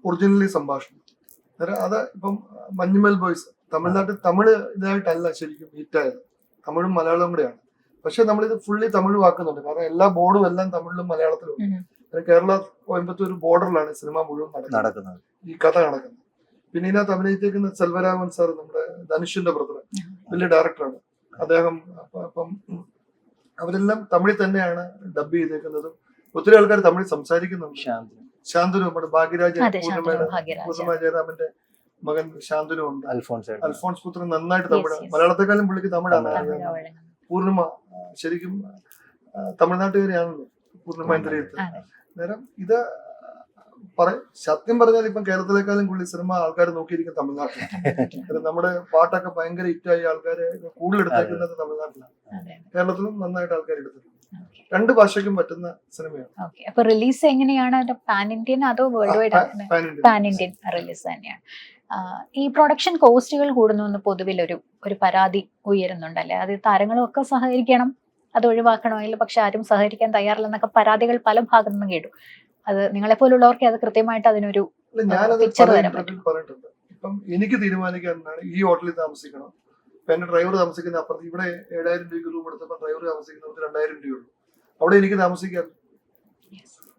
ഒറിജിനലി സംഭാഷണം. അത് ഇപ്പം മഞ്ഞുമൽ ബോയ്സ് തമിഴ്നാട്ടിൽ തമിഴ് ഇതായിട്ടല്ല ശരിക്കും ഹിറ്റായത്, തമിഴും മലയാളവും കൂടെയാണ്. പക്ഷെ നമ്മളിത് ഫുള്ളി തമിഴ് വാക്കുന്നുണ്ട്. കാരണം എല്ലാ ബോർഡും എല്ലാം തമിഴിലും മലയാളത്തിലും. കേരള കോയമ്പത്തൂർ ബോർഡറിലാണ് സിനിമ മുഴുവൻ നടക്കുന്നത്, ഈ കഥ നടക്കുന്നത്. പിന്നെ ഇതിനകത്ത് അഭിനയിച്ചേക്കുന്ന സെൽവരാമൻ സാർ, നമ്മുടെ ധനുഷിന്റെ ബ്രദർ, വലിയ ഡയറക്ടറാണ് അദ്ദേഹം. അപ്പം അവരെല്ലാം തമിഴിൽ തന്നെയാണ് ഡബ് ചെയ്തേക്കുന്നതും. ഒത്തിരി ആൾക്കാർ തമിഴ് സംസാരിക്കുന്നുണ്ട്. ശാന്തനു നമ്മുടെ ഭാഗ്യരാജ അതെ, ശാന്തനു ഭാഗ്യരാജ. പൂർണ്ണമായ ജയറാമിന്റെ മകൻ ശാന്തനു ഉണ്ട്. അൽഫോൺസ് അൽഫോൺസ് പുത്രൻ നന്നായിട്ട് തമിഴ്, yes. മലയാളത്തെക്കാളും പുള്ളിക്ക് തമിഴാണ് തമിഴ് അറിയാം. തമിഴ് വഴങ്ങുന്നു. പൂർണിമ ശരിക്കും തമിഴ്നാട്ടുകാരിയാണല്ലോ പൂർണിമ എന്തരയത്ത്. അതെ. നേരം ഇത് സത്യം പറഞ്ഞാൽ ഇപ്പം കേരളത്തിലേക്കാളും കൂടുതൽ സിനിമ ആൾക്കാർ നോക്കിയിരിക്കും തമിഴ്നാട്ടിലാണ്. കാരണം നമ്മുടെ പാട്ടൊക്കെ ഭയങ്കര ഹിറ്റായി ആൾക്കാര് കൂടുതൽ എടുത്തേക്കുന്നത് തമിഴ്നാട്ടിലാണ്. അതെ. കേരളത്തിലും നന്നായിട്ട് ആൾക്കാർ എടുത്തിട്ടുണ്ട്. Okay. 2 ഭാഷയ്ക്കും പറ്റുന്ന സിനിമയാണ്. Okay. അപ്പൊ റിലീസ് എങ്ങനെയാണ്? പാൻ ഇന്ത്യൻ അതോ world wide? Pan Indian. Pan Indian release തന്നെയാണ്. ഈ പ്രൊഡക്ഷൻ കോസ്റ്റുകൾ കൂടുന്നു പൊതുവിൽ ഒരു പരാതി ഉയരുന്നുണ്ടല്ലേ? അത് താരങ്ങളും ഒക്കെ സഹകരിക്കണം, അത് ഒഴിവാക്കണമെങ്കിൽ പക്ഷെ ആരും സഹകരിക്കാൻ തയ്യാറില്ലെന്നൊക്കെ പരാതികൾ പല ഭാഗത്തു നിന്നും കേട്ടു. അത് നിങ്ങളെ പോലുള്ളവർക്ക് അത് കൃത്യമായിട്ട് അതിനൊരു അല്ല, ഞാനത് picture പല തരാൻ ഇന്റർവ്യൂവിൽ പറഞ്ഞിട്ടുണ്ട്. ഇപ്പം എനിക്ക് തീരുമാനിക്കാനാണ് ഈ ഹോട്ടലിൽ താമസിക്കണം. ഇപ്പൊ എന്റെ ഡ്രൈവർ താമസിക്കുന്ന അപ്പുറത്ത് ഇവിടെ 7000 രൂപയ്ക്ക് റൂം എടുത്തപ്പോൾ ഡ്രൈവർ താമസിക്കുന്നത് 2000 രൂപയുള്ളൂ. അവിടെ എനിക്ക് താമസിക്കാൻ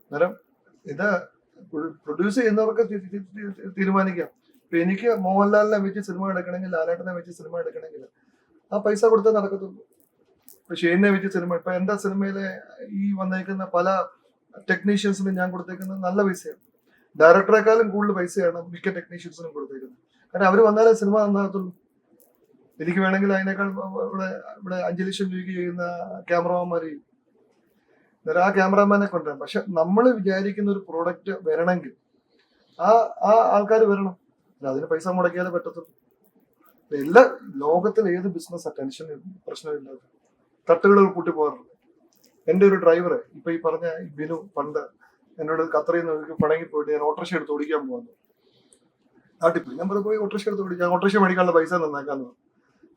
അന്നേരം ഇത് പ്രൊഡ്യൂസ് ചെയ്യുന്നവർക്ക് തീരുമാനിക്കാം. ഇപ്പൊ എനിക്ക് മോഹൻലാലിനെ വെച്ച് സിനിമ എടുക്കണമെങ്കിൽ, ലാലേട്ടനെ വെച്ച് സിനിമ എടുക്കണമെങ്കിൽ ആ പൈസ കൊടുത്തേ നടക്കത്തുള്ളൂ. ഇപ്പൊ ഷെയ്നെ വെച്ച് സിനിമ, ഇപ്പൊ എന്റെ സിനിമയിലെ ഈ വന്നേക്കുന്ന പല ടെക്നീഷ്യൻസിനും ഞാൻ കൊടുത്തേക്കുന്നത് നല്ല പൈസയാണ്. ഡയറക്ടറെക്കാളും കൂടുതൽ പൈസയാണ് മിക്ക ടെക്നീഷ്യൻസിനും കൊടുത്തേക്കുന്നത്. കാരണം അവർ വന്നാലേ സിനിമ നന്നാകത്തുള്ളൂ. എനിക്ക് വേണമെങ്കിൽ അതിനേക്കാൾ ഇവിടെ 5 ലക്ഷം രൂപയ്ക്ക് ചെയ്യുന്ന ക്യാമറമാന്മാര് ആ ക്യാമറാമാനെ കൊണ്ടുവരാം. പക്ഷെ നമ്മൾ വിചാരിക്കുന്ന ഒരു പ്രോഡക്റ്റ് വരണമെങ്കിൽ ആ ആൾക്കാർ വരണം. അതിന് പൈസ മുടക്കിയാലേ പറ്റത്തുള്ളൂ. എല്ലാ ലോകത്തിൽ ഏത് ബിസിനസ് ടെൻഷൻ പ്രശ്നമില്ലാതെ തട്ടുകൾ കൂട്ടി പോകാറുണ്ട്. എൻ്റെ ഒരു ഡ്രൈവറെ ഇപ്പൊ ഈ പറഞ്ഞ ബിനു പണ്ട് എന്നോട് ഖത്തറിൽ നിന്ന് പണങ്ങി പോയിട്ട് ഞാൻ ഓട്ടോറിക്ഷ എടുത്ത് ഓടിക്കാൻ പോകുന്നു. നാട്ടിൽ പോയി ഞാൻ പോയി ഓട്ടോറിക്ഷ എടുത്ത് ഓടിക്കാൻ, ഓട്ടോറിക്ഷ മേടിക്കാനുള്ള പൈസ നന്നാക്കാന്ന് പറഞ്ഞു.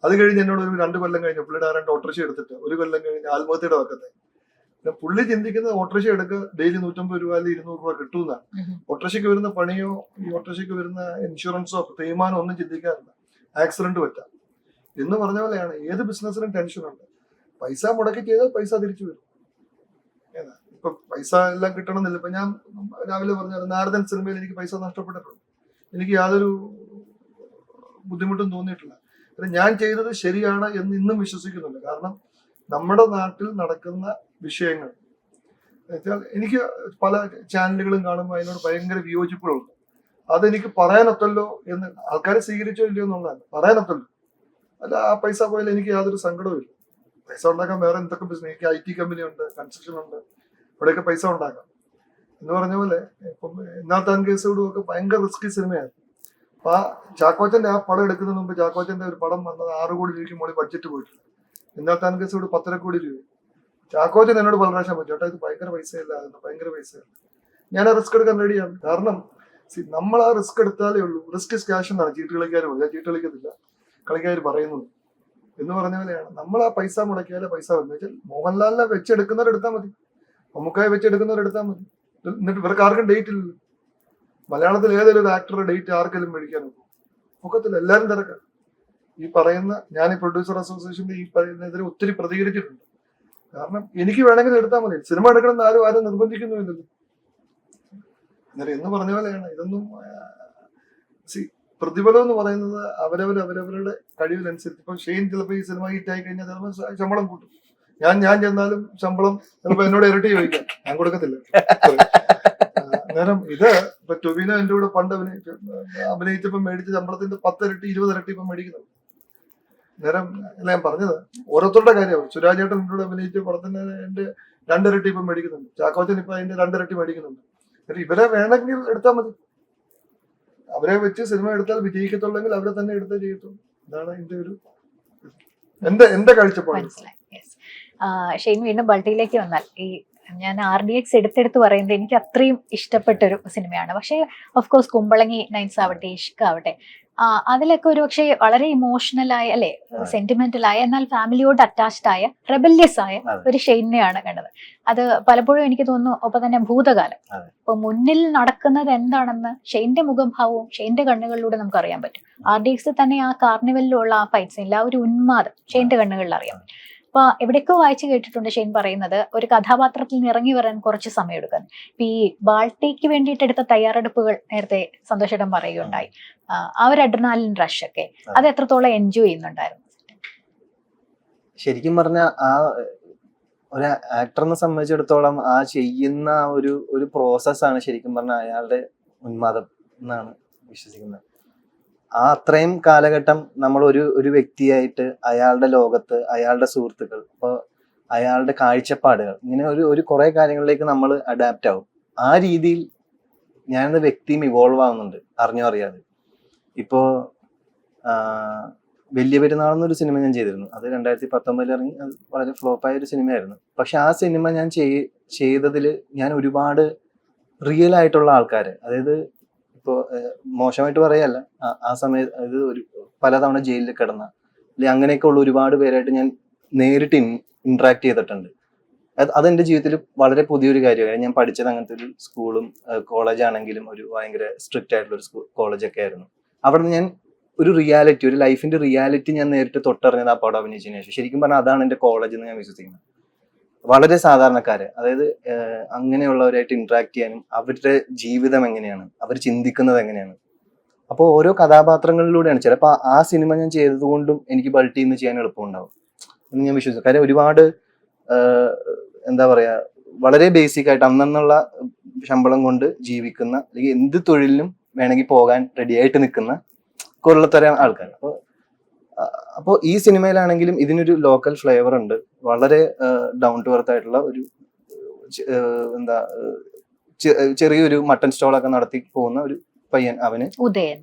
അത് കഴിഞ്ഞ് എന്നോട് ഒരു 2 കൊല്ലം കഴിഞ്ഞു പുള്ളിയുടെ 2 ഓട്ടോറിക്ഷ എടുത്തിട്ട് 1 കൊല്ലം കഴിഞ്ഞ് ആത്മഹത്യയുടെ വക്കത്തെ. പുള്ളി ചിന്തിക്കുന്നത് ഓട്ടോറിക്ഷ എടുക്കുക ഡെയിലി 150 രൂപ അല്ലെങ്കിൽ 200 രൂപ കിട്ടുന്നതാണ്. ഓട്ടോറിക്ഷയ്ക്ക് വരുന്ന പണിയോ ഈ ഓട്ടോറിക്ഷയ്ക്ക് വരുന്ന ഇൻഷുറൻസോ തേയ്മാനോ ഒന്നും ചിന്തിക്കാറില്ല. ആക്സിഡന്റ് പറ്റാം എന്ന് പറഞ്ഞ പോലെയാണ് ഏത് ബിസിനസ്സിനും ടെൻഷനുണ്ട്. പൈസ മുടക്കി ചെയ്താൽ പൈസ തിരിച്ചു വരും. ഇപ്പൊ പൈസ എല്ലാം കിട്ടണമെന്നില്ല. ഇപ്പൊ ഞാൻ രാവിലെ പറഞ്ഞ നാരദൻ സിനിമയിൽ എനിക്ക് പൈസ നഷ്ടപ്പെട്ടിട്ടുണ്ട്. എനിക്ക് യാതൊരു ബുദ്ധിമുട്ടും തോന്നിയിട്ടില്ല. ഞാൻ ചെയ്തത് ശരിയാണ് എന്ന് ഇന്നും വിശ്വസിക്കുന്നുണ്ട്. കാരണം നമ്മുടെ നാട്ടിൽ നടക്കുന്ന വിഷയങ്ങൾ എനിക്ക് പല ചാനലുകളും കാണുമ്പോൾ അതിനോട് ഭയങ്കര വിയോജിപ്പുകളുണ്ട്. അതെനിക്ക് പറയാനൊത്തല്ലോ എന്ന് ആൾക്കാരെ സ്വീകരിച്ചോ ഇല്ലയോ എന്നുള്ളതാണ്. പറയാനൊത്തല്ലോ. അല്ല, ആ പൈസ പോയാൽ എനിക്ക് യാതൊരു സങ്കടവും ഇല്ല. പൈസ ഉണ്ടാക്കാൻ വേറെ എന്തൊക്കെ ബിസിനസ്, എനിക്ക് IT കമ്പനി ഉണ്ട്, കൺസ്ട്രക്ഷൻ ഉണ്ട്, ഇവിടെയൊക്കെ പൈസ ഉണ്ടാക്കാം എന്ന് പറഞ്ഞ പോലെ. ഇപ്പം എന്നാത്താൻ കേസോടും ഒക്കെ ഭയങ്കര റിസ്കി സിനിമയാണ്. അപ്പൊ ആ ചാക്കോച്ചന്റെ ആ പടം എടുക്കുന്നതിന് മുമ്പ് ചാക്കോച്ചന്റെ ഒരു പടം വന്നത് 6 കോടി രൂപയ്ക്ക് മുകളിൽ ബഡ്ജറ്റ് പോയിട്ടില്ല. എന്നാത്താൻ കേസോട് 10.5 കോടി രൂപ. ചാക്കോച്ചൻ എന്നോട് പല പ്രാവശ്യം പറ്റും, ചേട്ടാ ഇത് ഭയങ്കര പൈസയല്ല, ഭയങ്കര പൈസയല്ല. ഞാൻ ആ റിസ്ക് എടുക്കാൻ റെഡിയാണ്. കാരണം നമ്മൾ ആ റിസ്ക് എടുത്താലേ ഉള്ളൂ. റിസ്ക് ഇസ് ക്യാഷ് എന്നാണ് ചീട്ട് കളിക്കാർ പറയുക. ചീട്ട് കളിക്കത്തില്ല, കളിക്കാർ പറയുന്നത് എന്ന് പറഞ്ഞ പോലെയാണ്. നമ്മൾ ആ പൈസ മുടക്കിയാലേ പൈസ വന്നു വെച്ചാൽ മോഹൻലാലിനെ വെച്ചെടുക്കുന്നവർ എടുത്താൽ മതി, മമ്മൂക്കായെ വെച്ചെടുക്കുന്നവർ എടുത്താൽ മതി. എന്നിട്ട് ഇവർക്ക് ആർക്കും ഡേറ്റ് ഇല്ലല്ലോ. മലയാളത്തിൽ ഏതെങ്കിലും ഒരു ആക്ടറുടെ ഡേറ്റ് ആർക്കെങ്കിലും മേടിക്കാൻ ഒക്കത്തില്ല. എല്ലാവരും തിരക്കാം. ഈ പറയുന്ന ഞാൻ ഈ പ്രൊഡ്യൂസർ അസോസിയേഷന്റെ ഈ പറയുന്നതിന് ഒത്തിരി പ്രതികരിച്ചിട്ടുണ്ട്. കാരണം എനിക്ക് വേണമെങ്കിൽ എടുത്താൽ മതി, സിനിമ എടുക്കണം എന്ന് ആരും നിർബന്ധിക്കുന്നുമില്ലല്ലോ. അന്നേരം എന്ന് പറഞ്ഞ പോലെയാണ് ഇതൊന്നും. പ്രതിഫലം എന്ന് പറയുന്നത് അവരവരുടെ കഴിവിനനുസരിച്ച്. ഇപ്പൊ ഷെയ്ൻ ചിലപ്പോൾ ഈ സിനിമ ഹിറ്റായി കഴിഞ്ഞാൽ ചിലപ്പോൾ ശമ്പളം കൂട്ടും. ഞാൻ ചെന്നാലും ശമ്പളം ചിലപ്പോൾ എന്നോട് ഇരട്ടി ചോദിക്കാം, ഞാൻ കൊടുക്കത്തില്ല. അന്നേരം ഇത് ഇപ്പൊ ടൊവിനോ എന്റെ കൂടെ പണ്ട് അഭിനയിച്ചപ്പോ മേടിച്ച ശമ്പളത്തിന്റെ 10 ഇരട്ടി 20 ഇരട്ടി ഇപ്പം മേടിക്കുന്നത്. അന്നേരം അല്ല ഞാൻ പറഞ്ഞത് ഓരോരുത്തരുടെ കാര്യമാണ്. സുരാജേട്ടൻ എന്റെ കൂടെ അഭിനയിച്ച പടത്തിന് എന്റെ 2 ഇരട്ടി ഇപ്പം മേടിക്കുന്നുണ്ട്. ചാക്കോച്ചൻ ഇപ്പൊ അതിന്റെ 2 ഇരട്ടി മേടിക്കുന്നുണ്ട്. ഇവരെ വേണമെങ്കിൽ എടുത്താൽ മതി. അവരെ വെച്ച് സിനിമ എടുത്താൽ വിജയിക്കത്തുള്ളെങ്കിൽ അവരെ തന്നെ എടുത്തേ ചെയ്യത്തുള്ളൂ. ഇതാണ് എന്റെ കാഴ്ചപ്പാട്. ഷെയ്ൻ വീണ്ടും ബൾട്ടിയിലേക്ക് വന്നാൽ, ഞാൻ RDX എടുത്തെടുത്ത് പറയുന്നത് എനിക്ക് അത്രയും ഇഷ്ടപ്പെട്ടൊരു സിനിമയാണ്. പക്ഷേ ഓഫ് കോഴ്സ് കുമ്പളങ്ങി നൈറ്റ്സ് ആവട്ടെ, ഇഷ്ക് ആവട്ടെ, അതിലൊക്കെ ഒരു പക്ഷേ വളരെ ഇമോഷണൽ ആയ, അല്ലെ, സെന്റിമെന്റൽ ആയ, എന്നാൽ ഫാമിലിയോട് അറ്റാച്ച്ഡ് ആയ, റെബല്യസ് ആയ ഒരു ഷെയ്നെയാണ് കണ്ടത്. അത് പലപ്പോഴും എനിക്ക് തോന്നുന്നു. ഒപ്പം തന്നെ ഭൂതകാലം, ഇപ്പൊ മുന്നിൽ നടക്കുന്നത് എന്താണെന്ന് ഷെയ്ന്റെ മുഖഭാവവും ഷെയ്ന്റെ കണ്ണുകളിലൂടെ നമുക്ക് അറിയാൻ പറ്റും. RDX തന്നെ ആ കാർണിവലിലുള്ള ആ ഫൈറ്റ് സീനിൽ ആ ഒരു ഉന്മാദം ഷെയ്ന്റെ കണ്ണുകളിൽ അറിയാൻ പറ്റും. അപ്പൊ എവിടെയൊക്കെ വായിച്ചു കേട്ടിട്ടുണ്ട് ഷെയ്ൻ പറയുന്നത് ഒരു കഥാപാത്രത്തിൽ നിന്ന് ഇറങ്ങി വരാൻ കുറച്ച് സമയം എടുക്കാൻ. ഇപ്പൊ ഈ ബാൾട്ടിക്ക് വേണ്ടിയിട്ട് എടുത്ത തയ്യാറെടുപ്പുകൾ നേരത്തെ സന്തോഷേട്ടൻ പറയുകയുണ്ടായി. ആ ഒരു അഡ്രിനാലിൻ റഷ് ഒക്കെ അത് എത്രത്തോളം എൻജോയ് ചെയ്യുന്നുണ്ടായിരുന്നു? ശരിക്കും പറഞ്ഞ ആ ഒരു ആക്ടറിനെ സംബന്ധിച്ചിടത്തോളം ആ ചെയ്യുന്ന ഒരു പ്രോസസ്സാണ് ശരിക്കും പറഞ്ഞാൽ അയാളുടെ ഉന്മാദം എന്നാണ് വിശ്വസിക്കുന്നത്. ആ അത്രയും കാലഘട്ടം നമ്മൾ ഒരു വ്യക്തിയായിട്ട് അയാളുടെ ലോകത്ത്, അയാളുടെ സുഹൃത്തുക്കൾ, ഇപ്പോൾ അയാളുടെ കാഴ്ചപ്പാടുകൾ, ഇങ്ങനെ ഒരു കുറെ കാര്യങ്ങളിലേക്ക് നമ്മൾ അഡാപ്റ്റ് ആവും. ആ രീതിയിൽ ഞാനെന്ന വ്യക്തിയും ഇവോൾവ് ആവുന്നുണ്ട്, അറിഞ്ഞോ അറിയാതെ. ഇപ്പോ വലിയ പെരുന്നാൾ എന്നൊരു സിനിമ ഞാൻ ചെയ്തിരുന്നു. അത് 2019 ഇറങ്ങി. അത് വളരെ ഫ്ലോപ്പായ ഒരു സിനിമയായിരുന്നു. പക്ഷെ ആ സിനിമ ഞാൻ ചെയ്തതിൽ ഞാൻ ഒരുപാട് റിയൽ ആയിട്ടുള്ള ആൾക്കാരെ, അതായത് ഇപ്പോൾ മോശമായിട്ട് പറയല്ല, ആ സമയത്ത് അത് പലതവണ ജയിലിൽ കിടന്ന അല്ലെങ്കിൽ അങ്ങനെയൊക്കെ ഉള്ള ഒരുപാട് പേരായിട്ട് ഞാൻ നേരിട്ട് ഇന്ററാക്ട് ചെയ്തിട്ടുണ്ട്. അതെന്റെ ജീവിതത്തിൽ വളരെ പുതിയൊരു കാര്യമാണ്. ഞാൻ പഠിച്ചത് അങ്ങനത്തെ ഒരു സ്കൂളും കോളേജ് ആണെങ്കിലും ഒരു ഭയങ്കര സ്ട്രിക്റ്റ് ആയിട്ടുള്ള ഒരു കോളേജൊക്കെ ആയിരുന്നു. അവിടെ നിന്ന് ഞാൻ ഒരു റിയാലിറ്റി, ഒരു ലൈഫിന്റെ റിയാലിറ്റി ഞാൻ നേരിട്ട് തൊട്ടറിഞ്ഞത് ആ പടം അഭിനയിച്ചതിന് ശേഷം. ശരിക്കും പറഞ്ഞാൽ അതാണ് എന്റെ കോളേജ് എന്ന് ഞാൻ വിശ്വസിക്കുന്നത്. വളരെ സാധാരണക്കാരെ, അതായത് അങ്ങനെയുള്ളവരായിട്ട് ഇന്ററാക്ട് ചെയ്യാനും അവരുടെ ജീവിതം എങ്ങനെയാണ്, അവർ ചിന്തിക്കുന്നത് എങ്ങനെയാണ്. അപ്പോൾ ഓരോ കഥാപാത്രങ്ങളിലൂടെയാണ്. ചിലപ്പോൾ ആ സിനിമ ഞാൻ ചെയ്തത് കൊണ്ടും എനിക്ക് ബൾട്ടി ഇന്ന് ചെയ്യാൻ എളുപ്പമുണ്ടാവും എന്ന് ഞാൻ വിശ്വസിക്കുന്നു. കാര്യം ഒരുപാട് എന്താ പറയാ, വളരെ ബേസിക് ആയിട്ട് അന്നുള്ള ശമ്പളം കൊണ്ട് ജീവിക്കുന്ന, അല്ലെങ്കിൽ എന്ത് തൊഴിലിനും വേണമെങ്കിൽ പോകാൻ റെഡി ആയിട്ട് നിൽക്കുന്ന കൊല്ലത്തരം ആൾക്കാർ. അപ്പോൾ ഈ സിനിമയിലാണെങ്കിലും ഇതിനൊരു ലോക്കൽ ഫ്ലേവർ ഉണ്ട്. വളരെ ഡൗൺ ടു എർത്ത് ആയിട്ടുള്ള ഒരു ചെറിയൊരു മട്ടൺ സ്റ്റോളൊക്കെ നടത്തി പോകുന്ന ഒരു പയ്യൻ, അവന്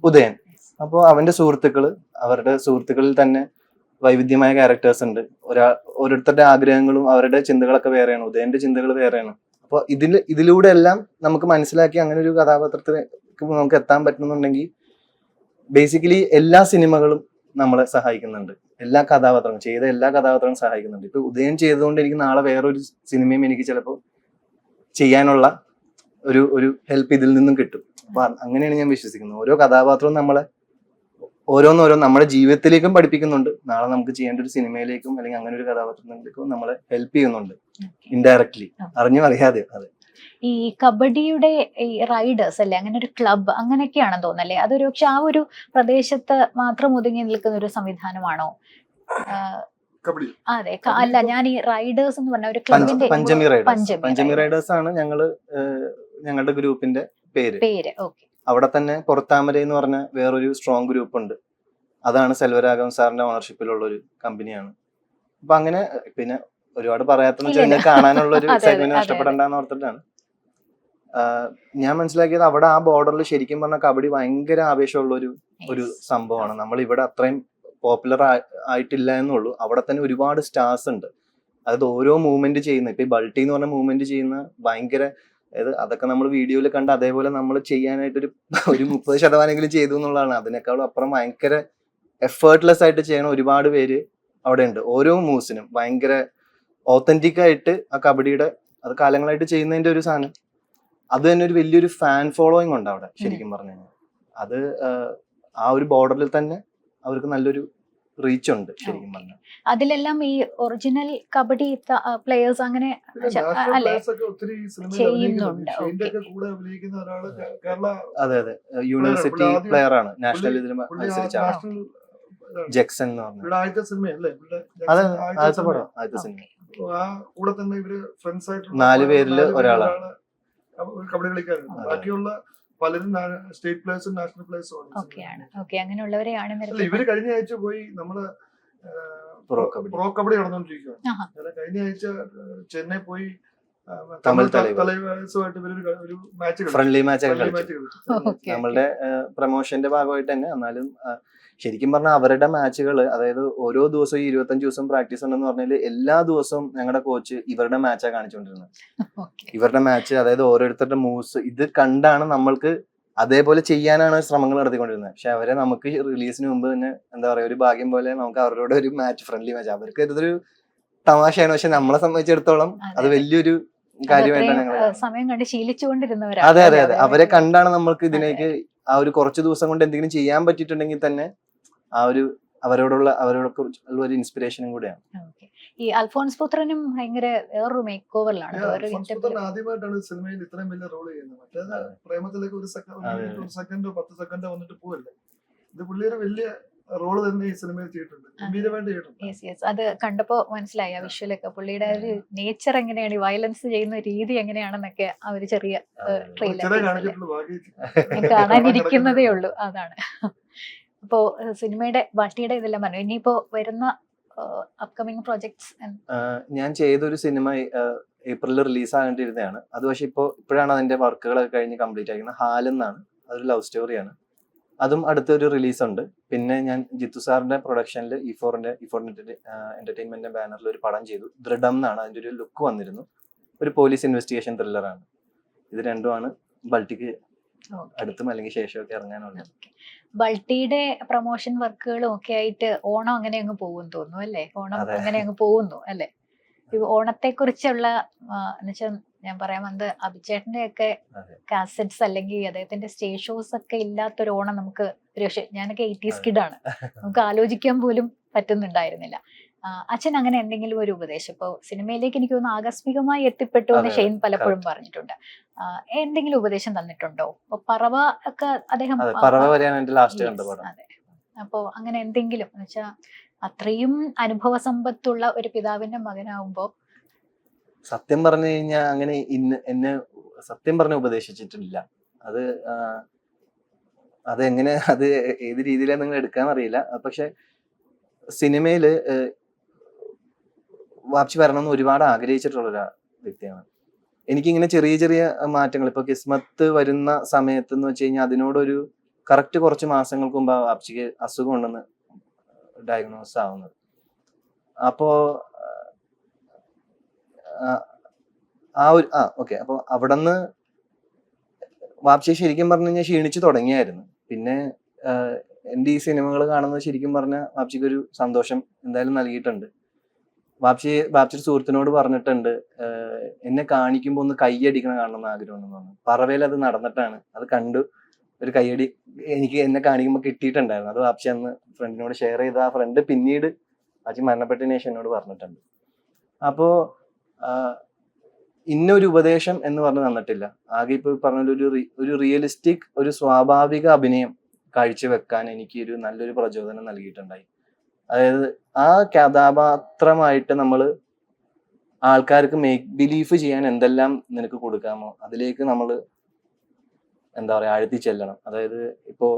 ഉദയൻ. അപ്പോൾ അവന്റെ അവരുടെ സുഹൃത്തുക്കളിൽ തന്നെ വൈവിധ്യമായ ക്യാരക്ടേഴ്സ് ഉണ്ട്. ഓരോരുത്തരുടെ ആഗ്രഹങ്ങളും അവരുടെ ചിന്തകളൊക്കെ വേറെയാണ്. ഉദയന്റെ ചിന്തകൾ വേറെയാണ്. അപ്പോൾ ഇതിലൂടെ എല്ലാം നമുക്ക് മനസ്സിലാക്കി അങ്ങനെ ഒരു കഥാപാത്രത്തിലേക്ക് നമുക്ക് എത്താൻ പറ്റുന്നുണ്ടെങ്കിൽ ബേസിക്കലി എല്ലാ സിനിമകളും നമ്മളെ സഹായിക്കുന്നുണ്ട്. എല്ലാ കഥാപാത്രങ്ങളും സഹായിക്കുന്നുണ്ട്. ഇപ്പൊ ഉദയൻ ചെയ്തതുകൊണ്ട് എനിക്ക് നാളെ വേറൊരു സിനിമയും എനിക്ക് ചിലപ്പോൾ ചെയ്യാനുള്ള ഒരു ഹെൽപ്പ് ഇതിൽ നിന്നും കിട്ടും. അപ്പൊ അങ്ങനെയാണ് ഞാൻ വിശ്വസിക്കുന്നത്. ഓരോ കഥാപാത്രവും നമ്മളെ ഓരോന്നോരോ നമ്മുടെ ജീവിതത്തിലേക്കും പഠിപ്പിക്കുന്നുണ്ട്. നാളെ നമുക്ക് ചെയ്യേണ്ട ഒരു സിനിമയിലേക്കും അല്ലെങ്കിൽ അങ്ങനെ ഒരു കഥാപാത്രത്തിലേക്കും നമ്മളെ ഹെൽപ്പ് ചെയ്യുന്നുണ്ട് ഇൻഡയറക്ട്ലി, അറിഞ്ഞോ അറിയാതെ. അതെ, ഈ കബഡിയുടെ ഈ റൈഡേഴ്സ് അല്ലെ, അങ്ങനെ ഒരു ക്ലബ്ബ് അങ്ങനെയൊക്കെയാണെന്ന് തോന്നല്ലേ? അതൊരു പക്ഷെ ആ ഒരു പ്രദേശത്ത് മാത്രം ഒതുങ്ങി നിൽക്കുന്ന ഒരു സംവിധാനമാണോ? അതെ, അല്ല, ഞാൻ ഈ റൈഡേഴ്സ് എന്ന് പറഞ്ഞ ഒരു ക്ലബിന്റെ പഞ്ചമി റൈഡേഴ്സ് ആണ് ഞങ്ങളുടെ ഗ്രൂപ്പിന്റെ പേര്. ഓക്കെ. അവിടെ തന്നെ പുറത്താമര എന്ന് പറഞ്ഞ വേറൊരു സ്ട്രോങ് ഗ്രൂപ്പ് ഉണ്ട്. അതാണ് സെൽവരാഘവൻ സാറിന്റെ ഓണർഷിപ്പിലുള്ള ഒരു കമ്പനിയാണ്. അപ്പൊ അങ്ങനെ പിന്നെ ഒരുപാട് പറയാത്തെന്ന് വെച്ചാൽ നിങ്ങൾക്ക് കാണാനുള്ള ഒരു എക്സൈറ്റ്മെന്റ് നഷ്ടപ്പെടണ്ടെന്ന് ഓർത്തിട്ടാണ്. ഞാൻ മനസ്സിലാക്കിയത് അവിടെ ആ ബോർഡറിൽ ശരിക്കും പറഞ്ഞാൽ കബഡി ഭയങ്കര ആവേശമുള്ള ഒരു സംഭവമാണ്. നമ്മൾ ഇവിടെ അത്രയും പോപ്പുലർ ആയിട്ടില്ല എന്നുള്ളൂ. അവിടെ തന്നെ ഒരുപാട് സ്റ്റാർസ് ഉണ്ട്. അതായത് ഓരോ മൂവ്മെന്റ് ചെയ്യുന്ന, ഇപ്പൊ ഈ ബൾട്ടി എന്ന് പറഞ്ഞ മൂവ്മെന്റ് ചെയ്യുന്ന ഭയങ്കര, അതൊക്കെ നമ്മൾ വീഡിയോയിൽ കണ്ട് അതേപോലെ നമ്മൾ ചെയ്യാനായിട്ട് ഒരു 30% ചെയ്തു എന്നുള്ളതാണ്. അതിനേക്കാളും അപ്പുറം ഭയങ്കര എഫേർട്ട്ലെസ് ആയിട്ട് ചെയ്യണ ഒരുപാട് പേര് അവിടെ ഉണ്ട്. ഓരോ മൂവ്സിനും ഭയങ്കര ഓത്തന്റിക് ആയിട്ട് ആ കബഡിയുടെ അത് കാലങ്ങളായിട്ട് ചെയ്യുന്നതിന്റെ ഒരു സാധനം. അത് തന്നെ ഒരു വലിയൊരു ഫാൻ ഫോളോയിങ് ഉണ്ട് അവിടെ ശരിക്കും പറഞ്ഞു കഴിഞ്ഞാൽ. അത് ആ ഒരു ബോർഡറിൽ തന്നെ അവർക്ക് നല്ലൊരു റീച്ച് ഉണ്ട് ശരിക്കും പറഞ്ഞാൽ. അതിലെല്ലാം ഈ ഒറിജിനൽ കബഡി പ്ലേയേഴ്സ് അങ്ങനെ അല്ലേ ചെയ്യുന്നുണ്ട്? അതെ, യൂണിവേഴ്സിറ്റി പ്ലെയർ ആണ്. നാഷണൽ ഇതിൽ മത്സരിച്ചാണ്. ജെക്സൺ എന്ന് പറഞ്ഞു. ആദ്യത്തെ സിനിമയല്ലേ? അതെ, ആദ്യത്തെ പടം, ആദ്യത്തെ സിനിമ. കൂടെ തന്നെ ഇവര് ഫ്രണ്ട്സ് ആയിട്ട് 4 പേരിൽ ഒരാളാണ് കബഡി കളിക്കാരുണ്ട്. ബാക്കിയുള്ള പലരും സ്റ്റേറ്റ് പ്ലേയേഴ്സും നാഷണൽ പ്ലേയേഴ്സും ആണ്. അങ്ങനെയുള്ളവരെയാണ് ഇവര് കഴിഞ്ഞ ആഴ്ച പോയി നമ്മള് പ്രോ കബഡി നടന്നുകൊണ്ടിരിക്കുകയാണ്. കഴിഞ്ഞ ആഴ്ച ചെന്നൈ പോയി തമിഴ് തലൈവേഴ്സുമായിട്ട് ഒരു മാച്ച്, ഫ്രണ്ട്ലി മാച്ച് ഒക്കെ കളിച്ചു. നമ്മളുടെ പ്രൊമോഷന്റെ ഭാഗമായിട്ട് തന്നെ. എന്നാലും ശരിക്കും പറഞ്ഞാൽ അവരുടെ മാച്ചുകൾ, അതായത് ഓരോ ദിവസവും 25 ദിവസം പ്രാക്ടീസ് ഉണ്ടെന്ന് പറഞ്ഞാൽ എല്ലാ ദിവസവും ഞങ്ങളുടെ കോച്ച് ഇവരുടെ മാച്ചാണ് കാണിച്ചുകൊണ്ടിരുന്നത്. ഇവരുടെ മാച്ച്, അതായത് ഓരോരുത്തരുടെ മൂവ്സ് ഇത് കണ്ടാണ് നമ്മൾക്ക് അതേപോലെ ചെയ്യാനാണ് ശ്രമങ്ങൾ നടത്തിക്കൊണ്ടിരുന്നത്. പക്ഷെ അവരെ നമുക്ക് റിലീസിന് മുമ്പ് തന്നെ എന്താ പറയാ, ഒരു ഭാഗ്യം പോലെ നമുക്ക് അവരോട് ഒരു മാച്ച്, ഫ്രണ്ട്ലി മാച്ച്, അവർക്ക് ഇതൊരു തമാശയാണ്. പക്ഷെ നമ്മളെ സംബന്ധിച്ചിടത്തോളം അത് വലിയൊരു കാര്യമായിട്ടാണ് ഞങ്ങൾ സമയം കണ്ട് ശീലിച്ചുകൊണ്ടിരുന്നവരാണ്. അതെ, അവരെ കണ്ടാണ് നമ്മൾക്ക് ഇതിലേക്ക് ആ ഒരു കുറച്ച് ദിവസം കൊണ്ട് എന്തെങ്കിലും ചെയ്യാൻ പറ്റിയിട്ടുണ്ടെങ്കിൽ തന്നെ ആ ഒരു അവരോടൊക്കെ ഒരു ഇൻസ്പിറേഷനും കൂടെയാണ്. ഈ അൽഫോൺസ് പുത്രനും ഭയങ്കര വേറൊരു മേക്ക് ഓവറിലാണ്. ആദ്യമായിട്ടാണ് സിനിമയിൽ ഇത്രയും വലിയ റോൾ ചെയ്യുന്നത്. മറ്റേത് പ്രേമത്തിലേക്ക് ഒരു സെക്കൻഡോ 10 സെക്കൻഡോ വന്നിട്ട് പോവല്ലേ. ഇത് പുള്ളിയൊരു വലിയ റോള് തന്നെ ഈ സിനിമയിൽ ചെയ്തിട്ടുണ്ട്, ഗംഭീരമായിട്ട് ചെയ്തിട്ടുണ്ട്. യെസ് യെസ്, അത് കണ്ടപ്പോ മനസ്സിലായി ആ വിഷ്വലൊക്കെ പുള്ളിയുടെ ഒരു നേച്ചർ എങ്ങനെയാണ്, ഈ വയലൻസ് ചെയ്യുന്ന രീതി എങ്ങനെയാണെന്നൊക്കെ ആ ഒരു ചെറിയ ചില ട്രെയിലർ കാണിച്ചിട്ടുള്ള ബാക്കി കാണാനിരിക്കുന്നതേ ഉള്ളൂ. അതാണ്. അപ്പോ സിനിമയുടെ ബാക്കിയുടെ ഇതെല്ലാം പറഞ്ഞു. ഇനിയിപ്പോ വരുന്ന അപ്കമിങ് പ്രോജക്ട്സ്? ഞാൻ ചെയ്തൊരു സിനിമ ഏപ്രിലിൽ റിലീസ് ആകേണ്ടിരുന്നതാണ്. അത് പക്ഷെ ഇപ്പോഴാണ് അതിന്റെ വർക്കുകളൊക്കെ കഴിഞ്ഞ് കംപ്ലീറ്റ് ആയിരിക്കുന്നത്. ഹാലെന്നാണ്, അതൊരു ലവ് സ്റ്റോറിയാണ്. അതും അടുത്തൊരു റിലീസ് ഉണ്ട്. പിന്നെ ഞാൻ ജിത്തു സാറിന്റെ പ്രൊഡക്ഷനിൽ ഇ4 എന്റർടൈൻമെന്റിന്റെ ബാനറിൽ ഒരു പടം ചെയ്തു. ദൃഢം എന്നാണ് അതിന്റെ ഒരു ലുക്ക് വന്നിരുന്നു. ഒരു പോലീസ് ഇൻവെസ്റ്റിഗേഷൻ ത്രില്ലറാണ്. ഇത് രണ്ടുമാണ് ബൾട്ടിക്ക് അടുത്തും അല്ലെങ്കിൽ ശേഷമൊക്കെ ഇറങ്ങാനുള്ളത്. ബൾട്ടിയുടെ പ്രൊമോഷൻ വർക്കുകളും ഒക്കെ ആയിട്ട് ഓണം അങ്ങനെ അങ്ങ് പോകുന്നു തോന്നുന്നു അല്ലേ? ഓണം അങ്ങനെ അങ്ങ് പോകുന്നു അല്ലേ? ഓണത്തെ കുറിച്ചുള്ള എന്നുവെച്ചാൽ ഞാൻ പറയാൻ വന്നത്, അഭിചേട്ടന്റെ ഒക്കെ കാസറ്റ്സ് അല്ലെങ്കിൽ അദ്ദേഹത്തിന്റെ സ്റ്റേജ് ഷോസ് ഒക്കെ ഇല്ലാത്തൊരു ഓണം നമുക്ക് ഞാനൊക്കെ 80s കിഡാണ്, നമുക്ക് ആലോചിക്കാൻ പോലും പറ്റുന്നുണ്ടായിരുന്നില്ല. അച്ഛൻ അങ്ങനെ എന്തെങ്കിലും ഒരു ഉപദേശം ഇപ്പൊ സിനിമയിലേക്ക് എനിക്ക് തോന്നുന്നു ആകസ്മികമായി എത്തിപ്പെട്ടു എന്ന് ഷെയ്ൻ പലപ്പോഴും പറഞ്ഞിട്ടുണ്ട്. എന്തെങ്കിലും ഉപദേശം തന്നിട്ടുണ്ടോ? ഇപ്പൊ പറവ ഒക്കെ അദ്ദേഹം അതെ, അപ്പോ അങ്ങനെ എന്തെങ്കിലും എന്ന് വെച്ചാൽ അത്രയും അനുഭവ സമ്പത്തുള്ള ഒരു പിതാവിന്റെ മകനാവുമ്പോ? സത്യം പറഞ്ഞു കഴിഞ്ഞാൽ അങ്ങനെ എന്നെ സത്യം പറഞ്ഞ ഉപദേശിച്ചിട്ടില്ല. അതെങ്ങനെ അത് ഏത് രീതിയിലാണ് നിങ്ങൾ എടുക്കാന്നറിയില്ല. പക്ഷെ സിനിമയില് വാപ്ചി വരണമെന്ന് ഒരുപാട് ആഗ്രഹിച്ചിട്ടുള്ള ഒരു വ്യക്തിയാണ്. എനിക്കിങ്ങനെ ചെറിയ ചെറിയ മാറ്റങ്ങൾ, ഇപ്പൊ കിസ്മത്ത് വരുന്ന സമയത്ത് എന്ന് വെച്ച് കഴിഞ്ഞാൽ അതിനോടൊരു കറക്റ്റ് കുറച്ച് മാസങ്ങൾക്ക് മുമ്പ് വാപ്ചിക്ക് അസുഖം ഉണ്ടെന്ന് ഡയഗ്നോസ് ആവുന്നത്. അപ്പോ ഓക്കെ, അപ്പൊ അവിടുന്ന് വാപ്ചി ശരിക്കും പറഞ്ഞു കഴിഞ്ഞാൽ ക്ഷീണിച്ചു തുടങ്ങിയായിരുന്നു. പിന്നെ എൻ്റെ ഈ സിനിമകൾ കാണുന്നത് ശരിക്കും പറഞ്ഞാൽ വാപ്ചിക്ക് ഒരു സന്തോഷം എന്തായാലും നൽകിയിട്ടുണ്ട്. വാപ്ചിയുടെ സുഹൃത്തിനോട് പറഞ്ഞിട്ടുണ്ട്, എന്നെ കാണിക്കുമ്പോൾ ഒന്ന് കൈയടിക്കണം കാണണമെന്ന് ആഗ്രഹമുണ്ടെന്ന് പറഞ്ഞു. പറവയിൽ അത് നടന്നിട്ടാണ്. അത് കണ്ടു ഒരു കൈയടി എനിക്ക് എന്നെ കാണിക്കുമ്പോൾ കിട്ടിയിട്ടുണ്ടായിരുന്നു. അത് വാപ്ചി അന്ന് ഫ്രണ്ടിനോട് ഷെയർ ചെയ്ത ആ ഫ്രണ്ട് പിന്നീട് വാപ്ചി മരണപ്പെട്ടതിന് ശേഷം എന്നോട് പറഞ്ഞിട്ടുണ്ട്. അപ്പോ ഇന്നൊരു ഉപദേശം എന്ന് പറഞ്ഞു തന്നിട്ടില്ല. ആകെ ഇപ്പൊ പറഞ്ഞ ഒരു റിയലിസ്റ്റിക്, ഒരു സ്വാഭാവിക അഭിനയം കാഴ്ചവെക്കാൻ എനിക്ക് ഒരു നല്ലൊരു പ്രചോദനം നൽകിയിട്ടുണ്ടായി. അതായത് ആ കഥാപാത്രമായിട്ട് നമ്മൾ ആൾക്കാർക്ക് മേക്ക് ബിലീഫ് ചെയ്യാൻ എന്തെല്ലാം നിനക്ക് കൊടുക്കാമോ അതിലേക്ക് നമ്മൾ എന്താ പറയാ ആഴ്ത്തി ചെല്ലണം. അതായത് ഇപ്പോ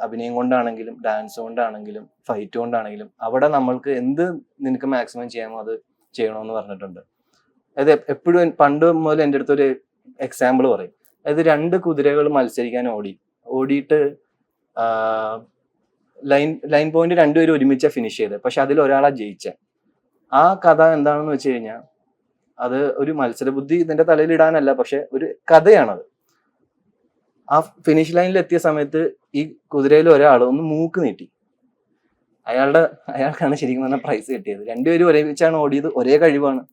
അഭിനയം കൊണ്ടാണെങ്കിലും ഡാൻസ് കൊണ്ടാണെങ്കിലും ഫൈറ്റ് കൊണ്ടാണെങ്കിലും അവിടെ നമ്മൾക്ക് എന്ത് നിനക്ക് മാക്സിമം ചെയ്യാമോ അത് ചെയ്യണമെന്ന് പറഞ്ഞിട്ടുണ്ട്. അതായത് എപ്പോഴും പണ്ട് മുതൽ എൻ്റെ അടുത്തൊരു എക്സാമ്പിൾ പറയും. അതായത് 2 കുതിരകൾ മത്സരിക്കാൻ ഓടിയിട്ട് ലൈൻ പോയിന്റ് 2 പേരും ഒരുമിച്ച് ഫിനിഷ് ചെയ്തത്. പക്ഷെ അതിൽ ഒരാളാ ജയിച്ച. ആ കഥ എന്താണെന്ന് വെച്ച് കഴിഞ്ഞാൽ അത് ഒരു മത്സരബുദ്ധി ഇതിന്റെ തലയിൽ ഇടാനല്ല, പക്ഷെ ഒരു കഥയാണത്. ആ ഫിനിഷ് ലൈനിൽ എത്തിയ സമയത്ത് ഈ കുതിരയിൽ ഒരാൾ ഒന്ന് മൂക്ക് നീട്ടി. അയാൾക്കാണ് ശരിക്കും പറഞ്ഞാൽ പ്രൈസ് കിട്ടിയത്. 2 പേരും ഒരുമിച്ചാണ് ഓടിയത്, ഒരേ കഴിവാണ്.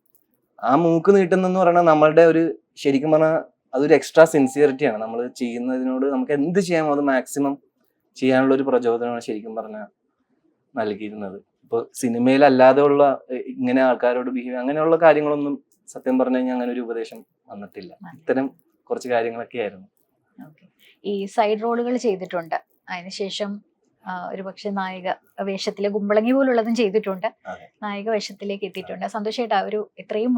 ആ മൂക്ക് നീട്ടുന്നെന്ന് പറഞ്ഞാൽ നമ്മളുടെ ഒരു ശരിക്കും പറഞ്ഞാൽ അതൊരു എക്സ്ട്രാ സിൻസിയറിറ്റിയാണ്. നമ്മൾ ചെയ്യുന്നതിനോട് നമുക്ക് എന്ത് ചെയ്യാമോ അത് മാക്സിമം ചെയ്യാനുള്ള ഒരു പ്രചോദനമാണ് ശരിക്കും പറഞ്ഞാൽ നൽകിയിരുന്നത്. ഇപ്പൊ സിനിമയിലല്ലാതെ ഉള്ള ഇങ്ങനെ ആൾക്കാരോട് ബിഹേവ് അങ്ങനെയുള്ള കാര്യങ്ങളൊന്നും സത്യം പറഞ്ഞു കഴിഞ്ഞാൽ അങ്ങനെ ഒരു ഉപദേശം വന്നിട്ടില്ല. ഇത്തരം കുറച്ച് കാര്യങ്ങളൊക്കെ ആയിരുന്നു. ഈ സൈഡ് റോളുകൾ ചെയ്തിട്ടുണ്ട്, അതിനുശേഷം ഒരുപക്ഷെ നായിക വേഷത്തിലെ കുമ്പളങ്ങി പോലുള്ളതും ചെയ്തിട്ടുണ്ട്, നായിക വേഷത്തിലേക്ക് എത്തിയിട്ടുണ്ട്. സന്തോഷമായിട്ട് ഒരു ഇത്രയും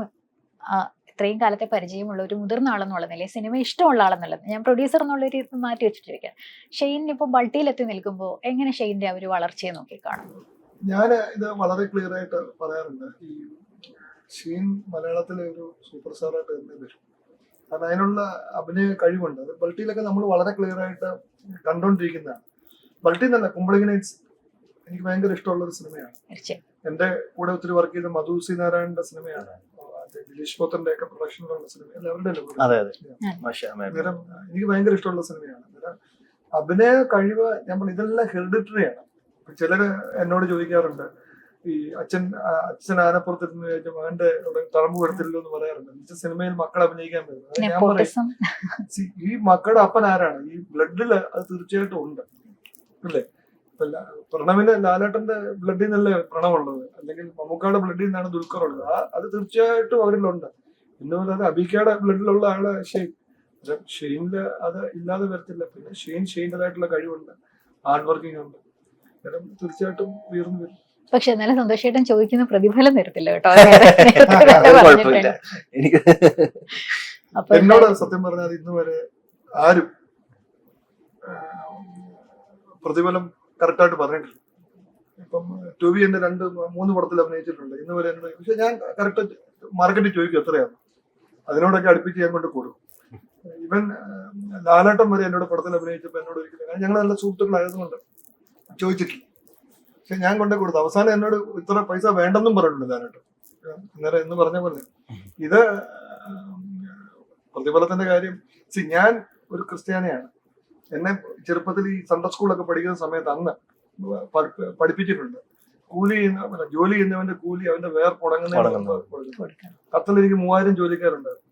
കാലത്തെ പരിചയമുള്ള ഒരു മുതിർന്ന ആളെന്നുള്ള നിലയിൽ, സിനിമ ഇഷ്ടമുള്ള ആളെന്നുള്ളത്, ഞാൻ പ്രൊഡ്യൂസർ എന്നുള്ള രീതി മാറ്റി വെച്ചിട്ടിരിക്കുകയാണ്. ഷെയ്ൻ ഇപ്പൊ ബൾട്ടിയിലെത്തി നിൽക്കുമ്പോൾ എങ്ങനെ ഷെയ്ൻ്റെ ഒരു വളർച്ചയെ നോക്കി കാണും? ഞാൻ ഇത് വളരെ ക്ലിയർ ആയിട്ട് പറയാറുണ്ട്. ഈ ഷെയ്ൻ മലയാളത്തിലെ ഒരു സൂപ്പർ സ്റ്റാറായിട്ട് തന്നെ വരും. കാരണം അതിനുള്ള അഭിനയ കഴിവുണ്ട്. അത് ബൾട്ടിയിലൊക്കെ നമ്മൾ വളരെ ക്ലിയർ ആയിട്ട് കണ്ടോണ്ടിരിക്കുന്നതാണ്. ബൾട്ടി തന്നെ കുമ്പളങ്ങി നൈറ്റ്സ് എനിക്ക് ഭയങ്കര ഇഷ്ടമുള്ള ഒരു സിനിമയാണ്. എന്റെ കൂടെ ഒത്തിരി വർക്ക് ചെയ്ത മധു സി നാരായണന്റെ സിനിമയാണ്. ദിലീഷ് പോത്തന്റെ ഒക്കെ പ്രൊഡക്ഷനിലുള്ള സിനിമ എല്ലാവരുടെ എനിക്ക് ഭയങ്കര ഇഷ്ടമുള്ള സിനിമയാണ്. അഭിനയ കഴിവ് നമ്മൾ ഇതെല്ലാം ഹെറിഡിറ്ററിയാണ്. ചിലര് എന്നോട് ചോദിക്കാറുണ്ട്, ഈ അച്ഛൻ ആനപ്പുറത്തിരുന്ന് ചോദിച്ച മകന്റെ തളമ്പ് എടുത്തില്ലോ എന്ന് പറയാറുണ്ട്. സിനിമയിൽ മക്കൾ അഭിനയിക്കാൻ പറ്റുന്നത് ഞാൻ പറയും, ഈ മക്കളുടെ അപ്പൻ ആരാണ്? ഈ ബ്ലഡില് അത് തീർച്ചയായിട്ടും ഉണ്ട് അല്ലേ? പ്രണവിന് ലാലേട്ടന്റെ ബ്ലഡിൽ നിന്നല്ലേ പ്രണവുള്ളത്, അല്ലെങ്കിൽ മമ്മൂക്കയുടെ ബ്ലഡിൽ നിന്നാണ് ദുൽഖർ ഉള്ളത്. അത് തീർച്ചയായിട്ടും അവരിലുണ്ട്. എന്നുപോലെ അത് അബിക്കയുടെ ബ്ലഡിലുള്ള ആള് ഷെയ്നില് അത് ഇല്ലാതെ വരത്തില്ല. പിന്നെ ഷെയ്ൻ്റെതായിട്ടുള്ള കഴിവുണ്ട്, ഹാർഡ് വർക്കിംഗ് ഉണ്ട്. അന്നേരം തീർച്ചയായിട്ടും ഉയർന്നു വരും. പക്ഷെ എന്നാലും സന്തോഷേട്ടൻ ചോദിക്കുന്ന പ്രതിഫലം തരത്തില്ല കേട്ടോ. അത് കുഴപ്പമില്ല എനിക്ക്. അപ്പൊ എന്നോട് സത്യം പറഞ്ഞാൽ ഇന്ന് വരെ ആരും പ്രതിഫലം കറക്റ്റായിട്ട് പറഞ്ഞിട്ടില്ല. ഇപ്പം ടോവി എന്റെ 2-3 പടത്തിൽ അഭിനയിച്ചിട്ടുണ്ട് ഇന്ന് വരെ. പക്ഷെ ഞാൻ കറക്റ്റ് മാർക്കറ്റിൽ ചോദിക്കും എത്രയാണ്, അതിനോടൊക്കെ അടുപ്പിച്ച് ഞാൻ കൊണ്ട് കൊടുക്കും. ഇവൻ ലാലേട്ടൻ വരെ എന്നോട് പടത്തിൽ അഭിനയിച്ചപ്പോൾ എന്നോട് ഒരിക്കലും, ഞങ്ങൾ നല്ല സുഹൃത്തുക്കളായതുകൊണ്ട് ചോദിച്ചിട്ടില്ല. പക്ഷെ ഞാൻ കൊണ്ടേ കൊടുത്തു. അവസാനം എന്നോട് ഇത്ര പൈസ വേണ്ടെന്നും പറഞ്ഞിട്ടുണ്ട് ലാലേട്ടൻ. അന്നേരം എന്ന് പറഞ്ഞ പോലെ ഇത് പ്രതിഫലത്തിന്റെ കാര്യം. ഞാൻ ഒരു ക്രിസ്ത്യാനിയാണ്. എന്നെ ചെറുപ്പത്തിൽ ഈ സൺഡേ സ്കൂളൊക്കെ പഠിക്കുന്ന സമയത്ത് അന്ന് പഠിപ്പിച്ചിട്ടുണ്ട്. ജോലി ചെയ്യുന്നവന്റെ കൂലി അവന്റെ വേർപ്പുണങ്ങുന്ന. ഖത്തറിൽ എനിക്ക് 3000 ജോലിക്കാരുണ്ടായിരുന്നു.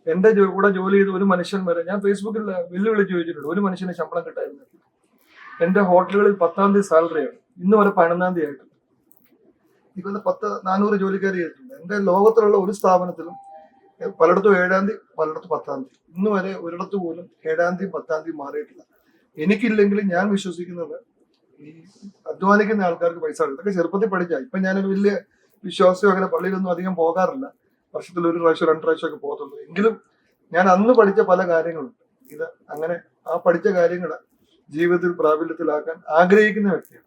എന്റെ കൂടെ ജോലി ചെയ്ത ഒരു മനുഷ്യൻ വരെ ഞാൻ ഫേസ്ബുക്കിൽ വെല്ലുവിളി ചോദിച്ചിട്ടുണ്ട്. ഒരു മനുഷ്യന് ശമ്പളം കിട്ടായിരുന്നു. എന്റെ ഹോട്ടലുകളിൽ 10ാം തീയതി സാലറിയാണ്, ഇന്ന് വരെ 11ാം തീയതി ആയിട്ടുണ്ട്. ഇപ്പൊ 400 ജോലിക്കാർ ചെയ്തിട്ടുണ്ട്. എന്റെ ലോകത്തിലുള്ള ഒരു സ്ഥാപനത്തിലും പലയിടത്തും 7ാം തീയതി, പലയിടത്തും 10ാം തീയതി. ഇന്ന് വരെ ഒരിടത്ത് പോലും 7ാം തീയതി 10ാം തീയതി മാറിയിട്ടില്ല. എനിക്കില്ലെങ്കിലും ഞാൻ വിശ്വസിക്കുന്നത് ഈ അധ്വാനിക്കുന്ന ആൾക്കാർക്ക് പൈസ കിട്ടും. ഇതൊക്കെ ചെറുപ്പത്തിൽ പഠിച്ചാൽ. ഇപ്പൊ ഞാനൊരു വലിയ വിശ്വാസിയോ അങ്ങനെ പള്ളിയിലൊന്നും അധികം പോകാറില്ല. വർഷത്തിൽ 1 പ്രാവശ്യം 2 പ്രാവശ്യം ഒക്കെ പോകത്തുള്ളൂ. എങ്കിലും ഞാൻ അന്ന് പഠിച്ച പല കാര്യങ്ങളുണ്ട്. ഇത് അങ്ങനെ ആ പഠിച്ച കാര്യങ്ങൾ ജീവിതത്തിൽ പ്രാബല്യത്തിലാക്കാൻ ആഗ്രഹിക്കുന്ന വ്യക്തിയാണ്.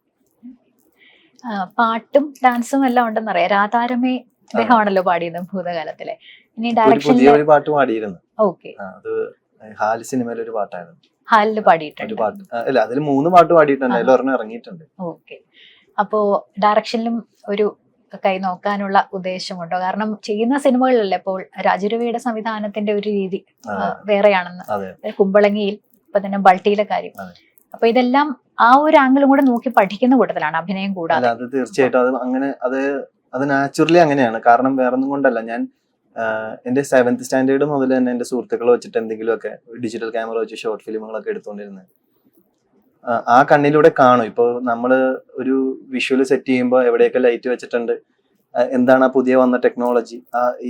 പാട്ടും ഡാൻസും എല്ലാം ഉണ്ടെന്നറിയാം. രാധാരമേ അദ്ദേഹമാണല്ലോ പാടിയത് ഭൂതകാലത്തിലെ. ഇനി പുതിയ ഡയറക്ഷനിൽ ഒരു പാട്ട് പാടിയിരുന്നു. ഓക്കെ, അത് ഹാൽ സിനിമയിലെ ഒരു പാട്ടായിരുന്നു. ഹാലില് ഒരു പാടിയിട്ടുണ്ട്. പാട്ട് അല്ല, അതിൽ 3 പാട്ട് പാടിയിട്ടുണ്ട്. അതിൽ ഒരെണ്ണം ഇറങ്ങിയിട്ടുണ്ട്. ഓക്കെ, അപ്പോ ഡയറക്ഷനിലും ഒരു കൈ നോക്കാനുള്ള ഉദ്ദേശമുണ്ടോ? കാരണം ചെയ്യുന്ന സിനിമകളിലല്ലേ ഇപ്പോൾ രാജരവിയുടെ സംവിധാനത്തിന്റെ ഒരു രീതി വേറെയാണെന്ന്. അതെ. കുമ്പളങ്ങിയിൽ ഇപ്പൊ തന്നെ ബൾട്ടിയിലെ കാര്യം. അപ്പൊ ഇതെല്ലാം ആ ഒരു ആംഗിളും കൂടെ നോക്കി പഠിക്കുന്ന കൂട്ടത്തിലാണ്, അഭിനയം കൂടാതെ. അല്ല, അത് തീർച്ചയായിട്ടും അത് അങ്ങനെ അത് നാച്ചുറലി അങ്ങനെയാണ്. കാരണം വേറൊന്നും കൊണ്ടല്ല. ഞാൻ എന്റെ 7th സ്റ്റാൻഡേർഡ് മുതൽ തന്നെ എന്റെ സുഹൃത്തുക്കളെ വെച്ചിട്ട് എന്തെങ്കിലുമൊക്കെ ഡിജിറ്റൽ ക്യാമറ വെച്ച് ഷോർട്ട് ഫിലിമുകളൊക്കെ എടുത്തുകൊണ്ടിരുന്നത് ആ കണ്ണിലൂടെ കാണും. ഇപ്പോൾ നമ്മള് ഒരു വിഷ്വൽ സെറ്റ് ചെയ്യുമ്പോൾ എവിടെയൊക്കെ ലൈറ്റ് വെച്ചിട്ടുണ്ട്, എന്താണ് ആ പുതിയ വന്ന ടെക്നോളജി,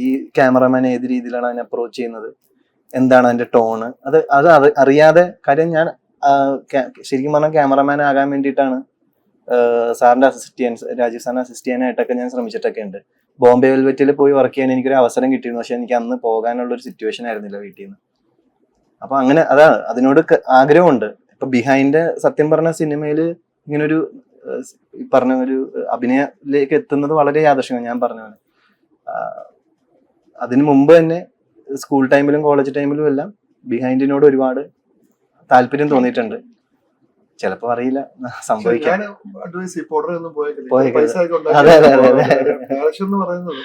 ഈ ക്യാമറമാൻ ഏത് രീതിയിലാണ് അതിനെ അപ്രോച്ച് ചെയ്യുന്നത്, എന്താണ് അതിന്റെ ടോണ്, അത് അറിയാതെ. കാര്യം ഞാൻ ശരിക്കും പറഞ്ഞാൽ ക്യാമറമാൻ ആകാൻ വേണ്ടിയിട്ടാണ് സാറിന്റെ അസിസ്റ്റ് ചെയ്യാൻ, രാജീവ് സാറിനെ അസിസ്റ്റ് ചെയ്യാനായിട്ടൊക്കെ ഞാൻ ശ്രമിച്ചിട്ടൊക്കെ ഉണ്ട്. ബോംബെ വെൽവെറ്റിൽ പോയി വർക്ക് ചെയ്യാൻ എനിക്കൊരു അവസരം കിട്ടിയിരുന്നു. പക്ഷെ എനിക്ക് അന്ന് പോകാനുള്ള ഒരു സിറ്റുവേഷൻ ആയിരുന്നില്ല വീട്ടിൽ നിന്ന്. അപ്പൊ അങ്ങനെ അതാണ്, അതിനോട് ആഗ്രഹമുണ്ട്. ഇപ്പൊ ബിഹൈൻഡ് സത്യം പറഞ്ഞ സിനിമയിൽ ഇങ്ങനൊരു പറഞ്ഞ ഒരു അഭിനയത്തിലേക്ക് എത്തുന്നത് വളരെ യാദൃശ്യമാണ്. ഞാൻ പറഞ്ഞ പോലെ അതിനു മുമ്പ് തന്നെ സ്കൂൾ ടൈമിലും കോളേജ് ടൈമിലും എല്ലാം ബിഹൈൻഡിനോട് ഒരുപാട് താല്പര്യം തോന്നിയിട്ടുണ്ട്. ചിലപ്പോ അറിയില്ല, സംഭവിക്കാം. ഞാൻ അഡ്വൈസ് ഇപ്പൊ ഉടനെ ഒന്നും പോയേക്കില്ല. പോയേക്കില്ല. പൈസ ഒക്കെ അതെ, അതെ, അതെ, ഡയറക്ഷൻ എന്ന് പറയുന്നത്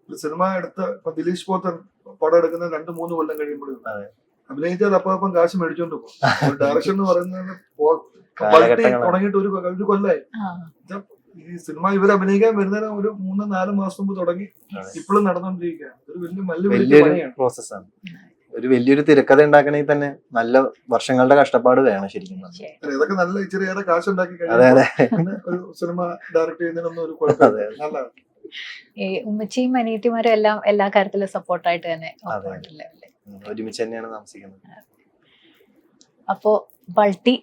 ഒരു സിനിമ എടുത്ത ഇപ്പൊ ദിലീഷ് പോത്തൻ പടം എടുക്കുന്ന 2-3 കൊല്ലം കഴിയുമ്പോഴും അതെ. അഭിനയിച്ചാൽ അപ്പം കാശ് മേടിച്ചോണ്ട് പോകും. ഡയറക്ഷൻ എന്ന് പറയുന്നത് കാലഘട്ടങ്ങളാണ്. തുടങ്ങിയിട്ട് ഒരു കൊല്ലായി. ഈ സിനിമ ഇവർ അഭിനയിക്കാൻ വരുന്നതിന് ഒരു 3-4 മാസം മുമ്പ് തുടങ്ങി ഇപ്പോഴും നടന്നുകൊണ്ടിരിക്കുകയാണ്. ഒരു വലിയൊരു പണിയാണ്. പ്രോസസ്സാണ്. ഒരു വലിയൊരു തിരക്കഥ ഉണ്ടാക്കണമെങ്കിൽ തന്നെ നല്ല വർഷങ്ങളുടെ കഷ്ടപ്പാട് വേണം ശരിക്കും. ഇതൊക്കെ നല്ല ഇച്ചിരിയേറെ കാശ് ഉണ്ടാക്കി അതെ, അതെ. ഒരു സിനിമ ഡയറക്ട് ചെയ്യുന്നതിനൊന്നും ഒരു കുഴപ്പമില്ല. നല്ലതാണ്. ഈ ഉമ്മച്ചിയും അനിയത്തിമാരും എല്ലാം എല്ലാ കാര്യത്തിലും സപ്പോർട്ടായിട്ട് തന്നെ ഒരുമിച്ച് തന്നെയാണ് താമസിക്കുന്നത്. അപ്പോ ബൾട്ടി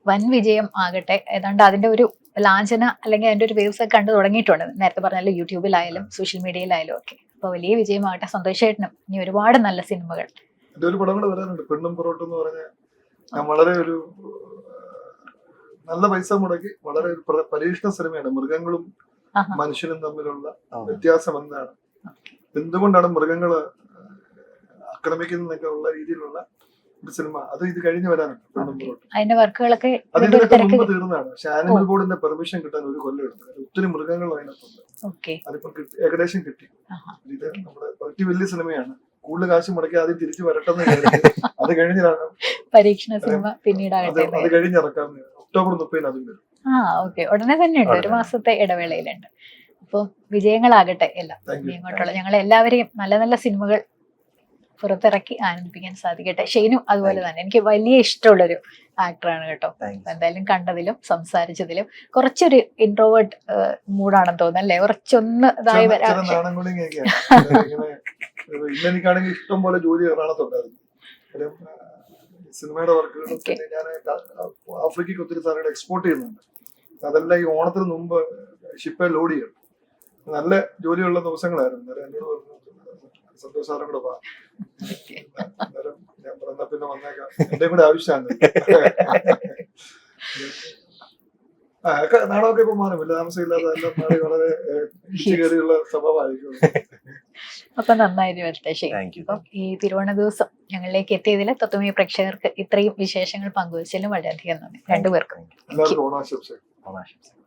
വൻ വിജയം ആകട്ടെ. ഏതാണ്ട് അതിന്റെ ഒരു ലാഞ്ചന അല്ലെങ്കിൽ അതിന്റെ ഒരു വേവ്സ് ഒക്കെ കണ്ടു തുടങ്ങിയിട്ടുണ്ട്. നേരത്തെ പറഞ്ഞാലും യൂട്യൂബിലായാലും സോഷ്യൽ മീഡിയയിലായാലും ഒക്കെ. അപ്പൊ വലിയ വിജയമാകട്ടെ. സന്തോഷേട്ടനും ഇനി ഒരുപാട് നല്ല സിനിമകൾ. എന്റെ ഒരു പടം കൂടെ വരാനുണ്ട്, പെണ്ണും പൊറോട്ടും എന്ന് പറഞ്ഞ. ഞാൻ വളരെ ഒരു നല്ല പൈസ മുടക്കി വളരെ ഒരു പരീക്ഷണ സിനിമയാണ്. മൃഗങ്ങളും മനുഷ്യനും തമ്മിലുള്ള വ്യത്യാസം എന്താണ്, എന്തുകൊണ്ടാണ് മൃഗങ്ങള് ആക്രമിക്കുന്നതൊക്കെ ഉള്ള രീതിയിലുള്ള ഒരു സിനിമ. അത് ഇത് കഴിഞ്ഞ് വരാനുണ്ട്, പെണ്ണും പൊറോട്ടും. അതിന്റെ വർക്കുകളൊക്കെ അത് ഇതിനൊക്കെ മുമ്പ് തീർന്നതാണ്. പക്ഷെ ആനിമൽ ബോർഡിന്റെ പെർമിഷൻ കിട്ടാൻ 1 കൊല്ലം എടുത്തത്. ഒത്തിരി മൃഗങ്ങൾ അതിനകത്തുണ്ട്. അതിപ്പോ ഏകദേശം കിട്ടി. ഇത് നമ്മുടെ വളരെ വലിയ സിനിമയാണ്. കൂടുതൽ കാശ് മുടക്കി ആദ്യം തിരിച്ചു വരട്ടെന്ന് അത് കഴിഞ്ഞാണ് പരീക്ഷണ സിനിമ പിന്നീട് അത് കഴിഞ്ഞിറക്കാം. ഒക്ടോബർ 30 അതും വരും. ഉടനെ തന്നെ ഉണ്ട്, 1 മാസത്തെ ഇടവേളയിലുണ്ട്. അപ്പൊ വിജയങ്ങളാകട്ടെ എല്ലാം. ഇങ്ങോട്ടുള്ള ഞങ്ങളെ എല്ലാവരെയും നല്ല നല്ല സിനിമകൾ പുറത്തിറക്കി ആനന്ദിപ്പിക്കാൻ സാധിക്കട്ടെ. ഷെയ്നും അതുപോലെ തന്നെ എനിക്ക് വലിയ ഇഷ്ടമുള്ളൊരു ആക്ടറാണ് കേട്ടോ. എന്തായാലും കണ്ടതിലും സംസാരിച്ചതിലും കുറച്ചൊരു ഇൻട്രോവേർട്ട് മൂഡാണെന്ന് തോന്നുന്നല്ലേ, കുറച്ചൊന്ന് ഇതായി വരാൻ. എനിക്കാണെങ്കിൽ ഇഷ്ടം പോലെ ജോലി എറണാകുളത്തുണ്ടായിരുന്നു. സിനിമയുടെ വർക്കുകൾ ഞാൻ ആഫ്രിക്കയ്ക്ക് ഒത്തിരി സാധനങ്ങൾ എക്സ്പോർട്ട് ചെയ്യുന്നുണ്ട്. അതെല്ലാം ഈ ഓണത്തിന് മുമ്പ് ഷിപ്പേ ലോഡ് ചെയ്യണം. നല്ല ജോലിയുള്ള ദിവസങ്ങളായിരുന്നു. അന്നേരം എന്നോട് പറഞ്ഞു സന്തോഷ് സാറും കൂടെ വാ. അന്നേരം ഞാൻ പറഞ്ഞ പിന്നെ വന്നേക്കാം, എന്റെ കൂടെ ആവശ്യമാണ്. നാടകമൊക്കെ ഇപ്പൊ മാറും, വലിയ താമസമില്ലാതെ എല്ലാം മാറി വളരെ കയറിയുള്ള സ്വഭാവമായിരിക്കും. അപ്പൊ നന്നായിട്ട് വരട്ടെ ഷെയ്ൻ. Thank you. അപ്പം ഈ തിരുവോണ ദിവസം ഞങ്ങളിലേക്ക് എത്തിയതിൽ തത്വമേ പ്രേക്ഷകർക്ക് ഇത്രയും വിശേഷങ്ങൾ പങ്കുവച്ചതിലും വളരെയധികം നന്ദി രണ്ടുപേർക്കും. എല്ലാവർക്കും ഓണാശംസകൾ. ഓണാശംസകൾ.